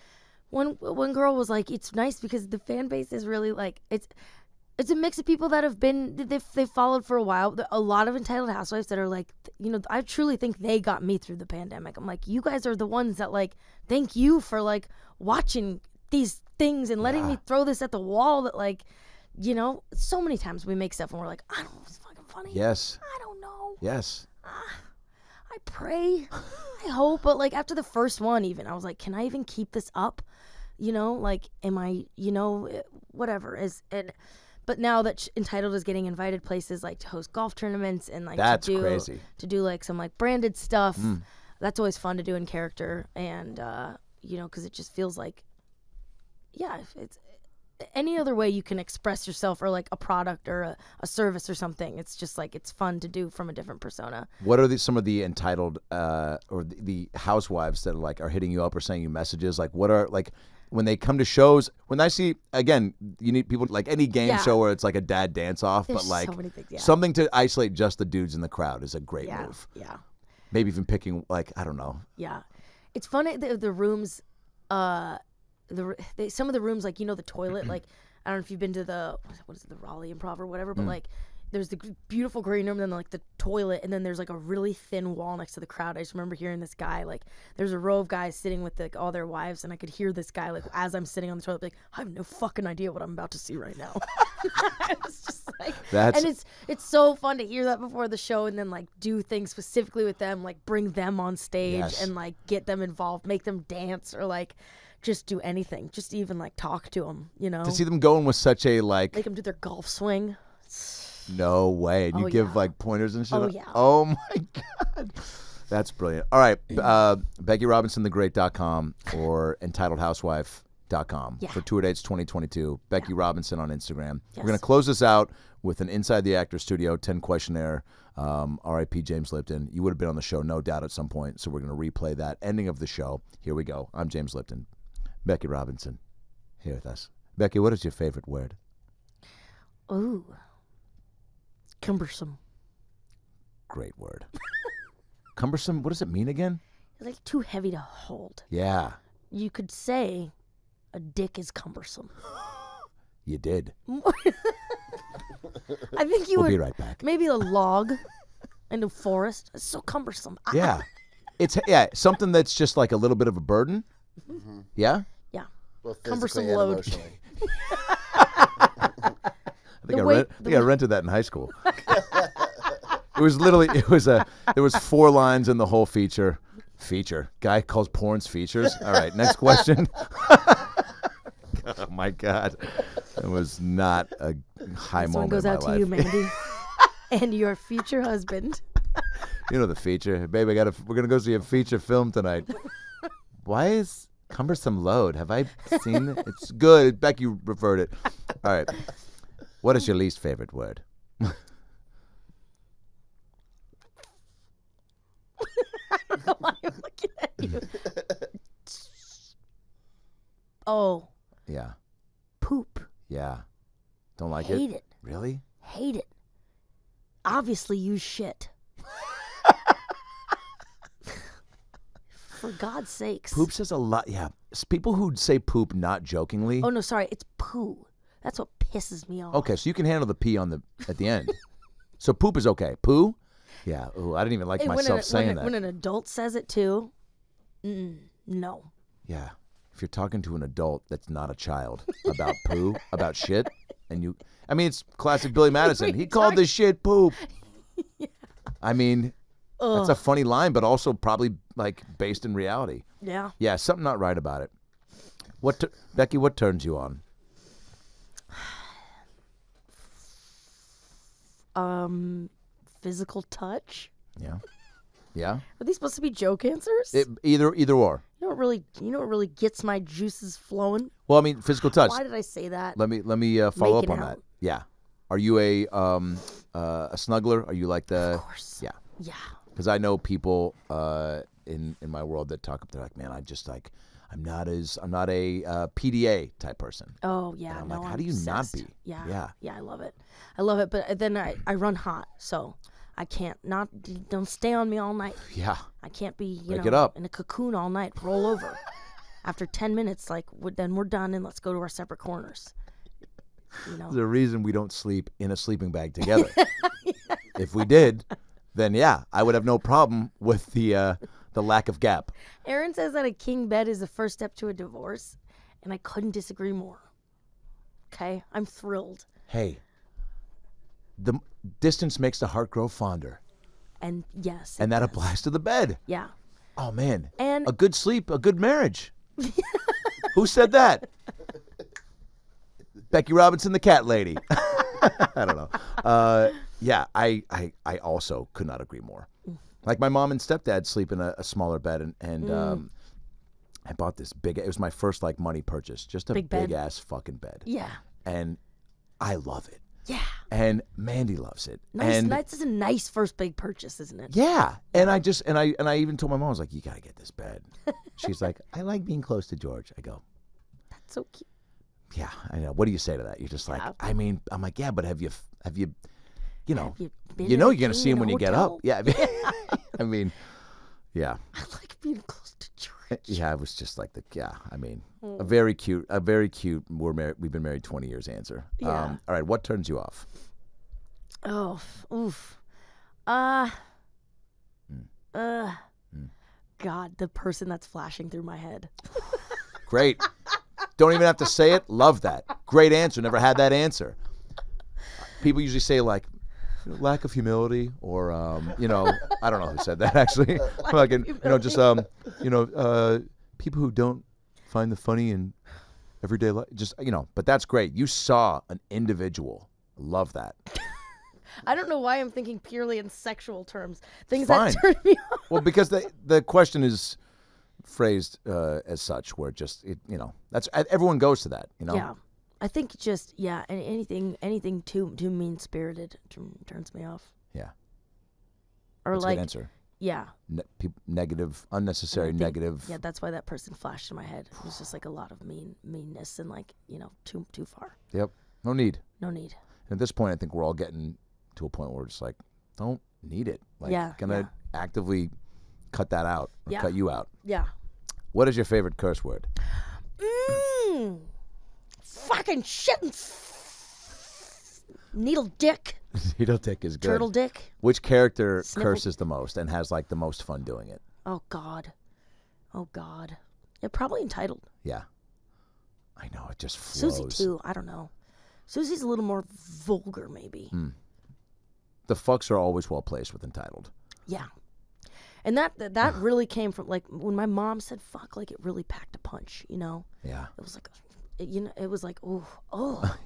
one girl was like, it's nice because the fan base is really like it's a mix of people that have been they've followed for a while. A lot of entitled housewives that are like, you know, I truly think they got me through the pandemic. I'm like, you guys are the ones that like, thank you for like watching these things and letting me throw this at the wall. That like, you know, so many times we make stuff and we're like, I don't know if it's fucking funny. Yes. I don't know. Yes. I pray, I hope, but like after the first one, even I was like, can I even keep this up? You know, like, am I, you know, whatever is and. But now that Entitled is getting invited places like to host golf tournaments and like That's to do crazy. to do like some like branded stuff, that's always fun to do in character, and you know, because it just feels like, yeah, if it's any other way you can express yourself or like a product or a service or something. It's just like it's fun to do from a different persona. What are some of the entitled or the housewives that are hitting you up or sending you messages? Like, what are like when they come to shows? When I see again, you need people like any game show where it's like a dad dance off, There's but like so many things, yeah. something to isolate just the dudes in the crowd is a great move. Yeah. Maybe even picking like I don't know. Yeah, it's funny the rooms, some of the rooms, like, you know, the toilet, like I don't know if you've been to the what is it, the Raleigh Improv or whatever, but like there's the beautiful green room, and then like the toilet, and then there's like a really thin wall next to the crowd. I just remember hearing this guy, like there's a row of guys sitting with like all their wives, and I could hear this guy like as I'm sitting on the toilet, like, I have no fucking idea what I'm about to see right now. It's just like, and it's so fun to hear that before the show, and then like do things specifically with them, like bring them on stage and like get them involved, make them dance, or like just do anything, just even like talk to them, you know, To see them going with such a make them do their golf swing. no way. And you give yeah. like pointers and shit. Oh, yeah. Oh my God. That's brilliant. All right. BeckyRobinsonTheGreat.com or EntitledHousewife.com for tour dates 2022. Becky Robinson on Instagram. We're going to close this out with an Inside the Actor Studio 10 questionnaire. R.I.P. James Lipton. You would have been on the show, no doubt, at some point. So we're going to replay that ending of the show. Here we go. I'm James Lipton. Becky Robinson here with us. Becky, what is your favorite word? Ooh, cumbersome. Great word. Cumbersome, what does it mean again? It's like too heavy to hold. Yeah, You could say a dick is cumbersome. you did. I think you We'll would be right back. maybe a log in the forest. It's so cumbersome. Yeah. It's something that's just like a little bit of a burden. Yeah? Yeah. Both Cumbersome physically and load. emotionally. I think I rented that in high school. It was literally there was 4 lines in the whole feature. Guy calls porns features. All right, next question. Oh my God. It was not a high This one moment goes in my out to life. you, Mandy, and your future husband. You know the feature. Babe, we're going to go see a feature film tonight. Why is cumbersome load? Have I seen it? It's good. Becky referred it. All right. What is your least favorite word? I don't know why I'm looking at you. Oh, Yeah. poop. Yeah. Don't like Hate it? it. Really? Hate it. Obviously, use shit. For God's sakes. Poop says a lot. Yeah. People who say poop not jokingly. Oh, no, sorry. It's poo. That's what pisses me off. Okay, so you can handle the P at the end. So poop is okay. Poo? Yeah. Ooh, I didn't even like Hey, myself saying that. When an adult says it, too, no. Yeah. If you're talking to an adult that's not a child about poo, about shit, and I mean, it's classic Billy Madison. He called this shit poop. Yeah. I mean, that's a funny line, but also probably like based in reality. Yeah. Yeah, something not right about it. Becky, what turns you on? Physical touch. Yeah. Yeah? Are these supposed to be joke answers? Either or. You know what really gets my juices flowing? Well, I mean, physical touch. Why did I say that? Let me follow up Making on out. that. Yeah. Are you a snuggler? Are you like the? Of course. Yeah. Yeah. Because I know people in my world that talk up. They're like, man, I'm not a PDA type person. Oh yeah. And I'm no, like, how I'm do you not obsessed. be? Yeah. Yeah. Yeah, I love it. I love it, but then I run hot, so I can't don't stay on me all night. Yeah. I can't be, Wake it up. in a cocoon all night. Roll over. After 10 minutes, like then we're done and let's go to our separate corners. There's a reason we don't sleep in a sleeping bag together. If we did, then yeah, I would have no problem with the lack of gap. Aaron says that a king bed is the first step to a divorce, and I couldn't disagree more. Okay, I'm thrilled. Hey, the distance makes the heart grow fonder. And yes. And that does. applies to the bed. Yeah. Oh, man. And a good sleep, a good marriage. Who said that? Becky Robinson, the cat lady. I don't know. Yeah, I also could not agree more. Like my mom and stepdad sleep in a smaller bed, and I bought this big. It was my first like money purchase, just a big ass fucking bed. Yeah. And I love it. Yeah. And Mandy loves it. Nice. And That's a nice first big purchase, isn't it? yeah. And I just and I even told my mom, I was like, you gotta get this bed. She's like, I like being close to George. I go, That's so cute. yeah, I know. What do you say to that? You're just like, I mean, I'm like, yeah, but have you you know, been you know in you're gonna see him when you get up. hotel? Yeah. I mean, yeah. I like being close to George. Yeah, it was just like I mean, a very cute, we've been married 20 years answer. Yeah. All right, what turns you off? Oh, oof. God, the person that's flashing through my head. Great. Don't even have to say it. Love that. Great answer. Never had that answer. People usually say like lack of humility or I don't know who said that actually. Like just people who don't find the funny in everyday life. Just but that's great. You saw an individual. Love that. I don't know why I'm thinking purely in sexual terms. Things Fine. that turn me off. Well, because the question is phrased as such, where that's everyone goes to that. Yeah, I think just and anything too mean spirited turns me off. Yeah. Or That's like a good answer. Yeah. Negative, unnecessary, negative. Yeah, that's why that person flashed in my head. It was just like a lot of meanness and like too far. Yep. No need. No need. And at this point, I think we're all getting to a point where it's like, don't need it. Like, gonna actively cut that out or cut you out. Yeah. What is your favorite curse word? Fucking shit. Needle dick. Needle dick is good. Turtle dick. Which character Sniffle. curses the most and has like the most fun doing it? Oh God. Yeah, probably Entitled. Yeah. I know, it just flows. Susie too. I don't know. Susie's a little more vulgar, maybe. The fucks are always well placed with Entitled. Yeah. And that really came from like when my mom said fuck, like it really packed a punch, Yeah. It was like it was like oh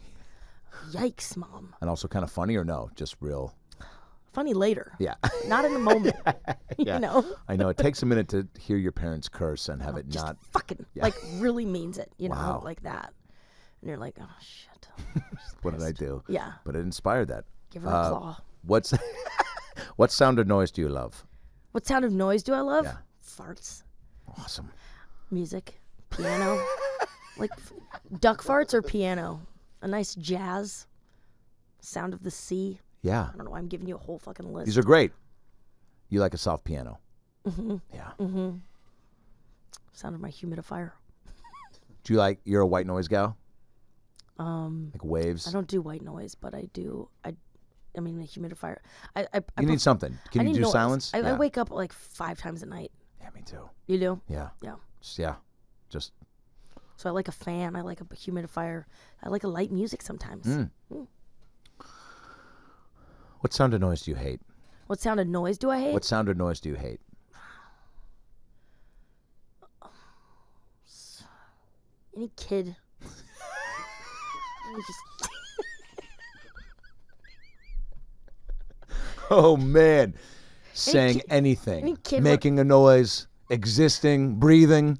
yikes, Mom. And also kind of funny or no? Just real. Funny later. Yeah. Not in the moment. Yeah. You know? I know. It takes a minute to hear your parents curse and have it Just not. fucking like really means it, Wow. like that. And you're like, oh shit. What did I do? Yeah. But it inspired that. Give her a claw. What sound or noise do you love? What sound of noise do I love? Yeah. Farts. Awesome. Music. Piano. Like duck farts or piano. A nice jazz. Sound of the sea. Yeah. I don't know why I'm giving you a whole fucking list. These are great. You like a soft piano. Mm-hmm. Yeah. Mm-hmm. Sound of my humidifier. You're a white noise gal? Like waves? I don't do white noise, but I do. I mean, the humidifier. You need something. Can you do noise. silence? I Yeah. wake up like 5 times a night. Yeah, me too. You do? Yeah. Yeah. Just. So I like a fan. I like a humidifier. I like a light music sometimes. What sound or noise do you hate? What sound of noise do I hate? What sound or noise do you hate? Any kid. Just Oh man, saying anything, any kid making a noise, existing, breathing.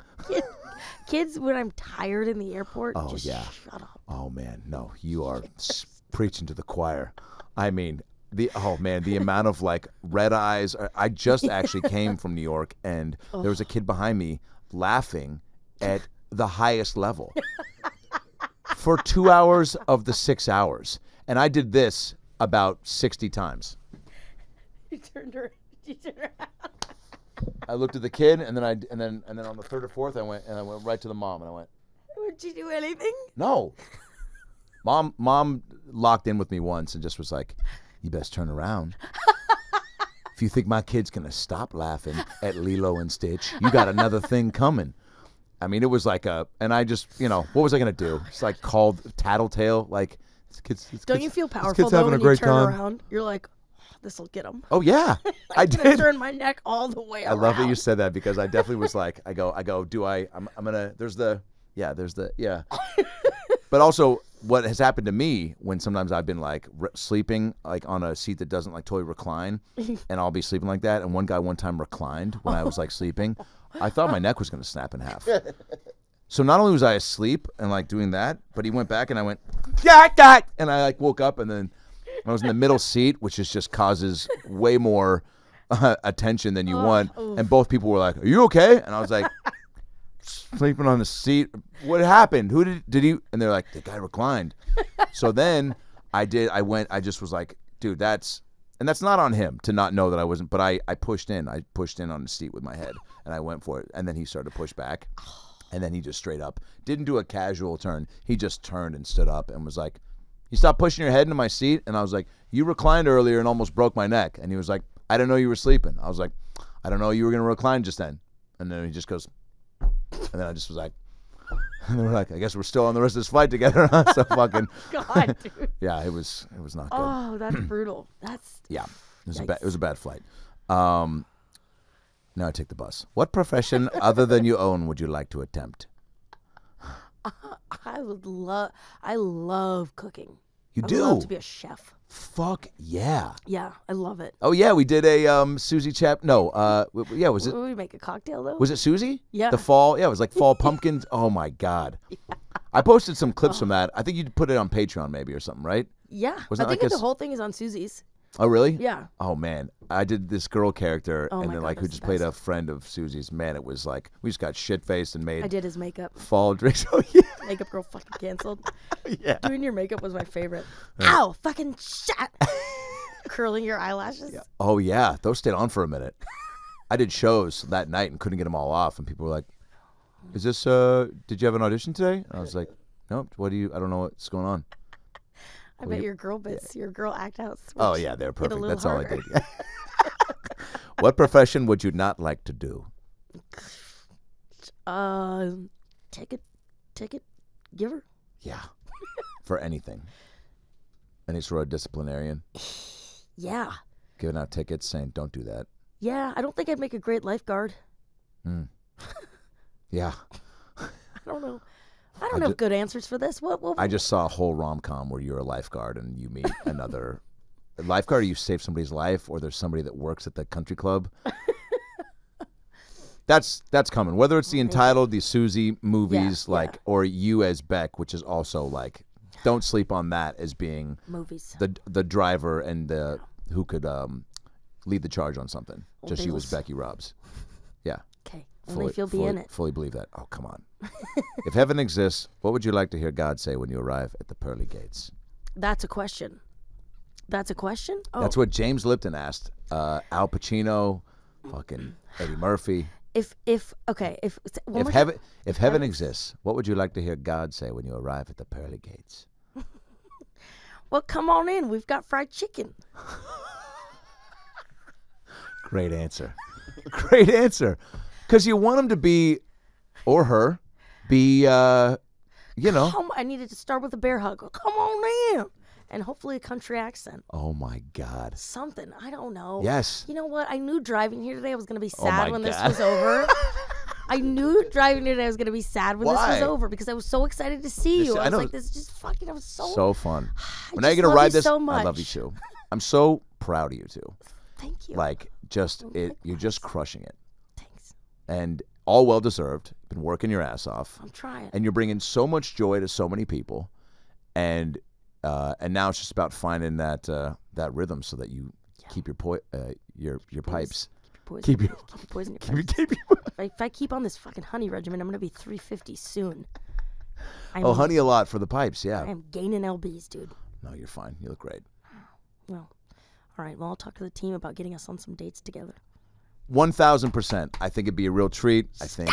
kids when I'm tired in the airport. Oh, just yeah. Shut up. Oh man, no, you are preaching to the choir. I mean, the amount of like red eyes. I just actually came from New York, and there was a kid behind me laughing at the highest level for 2 hours of the 6 hours, and I did this about 60 times. You turned around. I looked at the kid, and then on the third or fourth, I went right to the mom, and I went, Would you do anything? no. Mom locked in with me once and just was like, you best turn around. If you think my kid's gonna stop laughing at Lilo and Stitch, you got another thing coming. I mean, it was like and I just, what was I gonna do? It's like called tattletale, like this kid's. Don't you feel powerful kid's though having when a great you turn time. around? You're like, this will get him. Oh yeah, I I'm gonna did. turn my neck all the way I around. love that you said that because I definitely was like, I'm gonna, there's the. But also, what has happened to me when sometimes I've been like sleeping like on a seat that doesn't like totally recline, and I'll be sleeping like that. And one guy one time reclined when I was like sleeping. I thought my neck was gonna snap in half. So not only was I asleep and like doing that, but he went back and I went, and I like woke up and then I was in the middle seat, which just causes way more attention than you want. And both people were like, "Are you okay?" And I was like, sleeping on the seat. What happened? Who did he? And they're like, the guy reclined. So then I just was like, dude, that's not on him to not know that I wasn't, but I pushed in. I pushed in on the seat with my head and I went for it. And then he started to push back. And then he just straight up didn't do a casual turn. He just turned and stood up and was like, you stop pushing your head into my seat. And I was like, you reclined earlier and almost broke my neck. And he was like, I didn't know you were sleeping. I was like, I don't know you were going to recline just then. And then he just goes, and then I just was like, and they were like, I guess we're still on the rest of this flight together, huh? So fucking, God, dude. yeah, it was not good. Oh, that's brutal. That's Yeah, it was a bad flight. Now I take the bus. What profession other than you own would you like to attempt? I love cooking. You I do? would love to be a chef. Fuck yeah. Yeah, I love it. Oh yeah, we did a Susie Chap. No, yeah, was it? Would we make a cocktail though? Was it Susie? Yeah. The fall. Yeah, it was like fall pumpkins. Oh my god. Yeah. I posted some clips from that. I think you put it on Patreon maybe or something, right? Yeah. Wasn't I that think like the whole thing is on Susie's. Oh really? Yeah. Oh man, I did this girl character, Oh, and my then God, like who that's just the played a best. friend of Susie's. Man, it was like we just got shit faced and I made did his makeup. fall drinks. Oh yeah. Makeup girl fucking canceled. Yeah. Doing your makeup was my favorite. Ow! Fucking shit! Curling your eyelashes. Oh yeah, those stayed on for a minute. I did shows that night and couldn't get them all off, and people were like, "Is this? Did you have an audition today?" And I was like, "Nope. What do you? I don't know what's going on." I bet your girl bits, your girl act outs. Oh yeah, they're hit a perfect. little That's all I harder. did. What profession would you not like to do? Ticket giver. Yeah, for anything. Any sort of disciplinarian, Yeah. giving out tickets, saying don't do that. Yeah, I don't think I'd make a great lifeguard. Yeah. I don't know. I don't have good answers for this. What I just saw a whole rom-com where you're a lifeguard and you meet another lifeguard, or you save somebody's life, or there's somebody that works at the country club. That's coming. Whether it's the Entitled, the Susie movies, Yeah, yeah. or you as Beck, which is also like, don't sleep on that as being movies. the driver and the who could lead the charge on something. Old Just you as Bagels. Becky Robbs. Yeah. Okay. Only if you'll be in it. Fully believe that. Oh, come on. If heaven exists, what would you like to hear God say when you arrive at the pearly gates? That's a question. That's a question? Oh. That's what James Lipton asked. Al Pacino, fucking Eddie Murphy. If Heaven exists, what would you like to hear God say when you arrive at the pearly gates? well, come on in. We've got fried chicken. Great answer. Great answer. Because you want him to be, or her, be, I needed to start with a bear hug. Come on in. And hopefully a country accent. Oh my God. Something. I don't know. Yes. You know what? I knew driving here today I was going to be Oh my sad when this God. was over. I knew driving here today I was going to be sad when this Why? was over because I was so excited to see This- you. I I was know. like, this is just fucking, I was So fun. I When I just get to love ride you this, so I love you much. too. I'm so proud of you too. Thank you. Like, you're just crushing it. Thanks. And all well deserved. Been working your ass off. I'm trying. And you're bringing so much joy to so many people. And now it's just about finding that rhythm so that you keep your pipes. Keep Keep your poison in Keep your your, pipes. keep your, If I keep on this fucking honey regimen, I'm going to be 350 soon. honey a lot for the pipes, I yeah. am gaining LBs, dude. No, you're fine. You look great. Well, All right, well, I'll talk to the team about getting us on some dates together. 1,000%. I think it'd be a real treat. I think,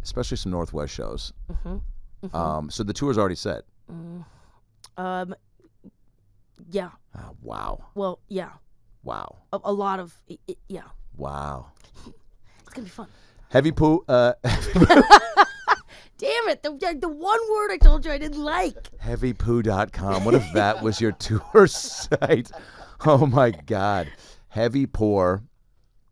especially some Northwest shows. So the tour's already set. Yeah. Oh, wow. Well, yeah. Wow. A lot of, yeah. Wow. It's going to be fun. Heavy poo. Damn it. The one word I told you I didn't like. Heavypoo.com. What if that was your tour site? Oh, my God. Heavy pour.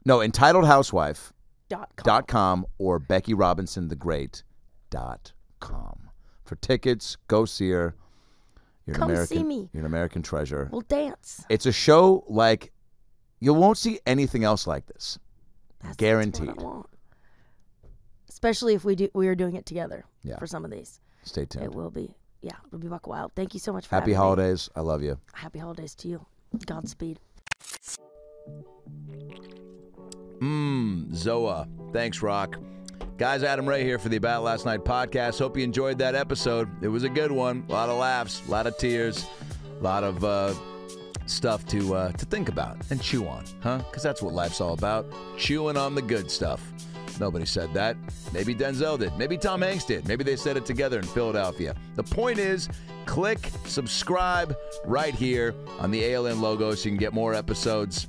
No, entitledhousewife.com or BeckyRobinsonTheGreat.com. For tickets, go see her. Come see me. You're an American treasure. We'll dance. It's a show like you won't see anything else like this. That's Guaranteed. what I want. Especially if we are doing it together for some of these. Stay tuned. It will be. Yeah, it'll be buck wild. Thank you so much for Happy having holidays. I love you. me. Happy holidays to you. Godspeed. Zoa. Thanks, Rock. Guys, Adam Ray here for the About Last Night podcast. Hope you enjoyed that episode. It was a good one. A lot of laughs, a lot of tears, a lot of stuff to think about and chew on, huh? Because that's what life's all about, chewing on the good stuff. Nobody said that. Maybe Denzel did. Maybe Tom Hanks did. Maybe they said it together in Philadelphia. The point is, click subscribe right here on the ALN logo so you can get more episodes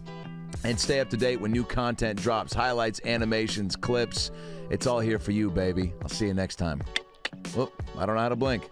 and stay up to date when new content drops. Highlights, animations, clips. It's all here for you, baby. I'll see you next time. Whoop, I don't know how to blink.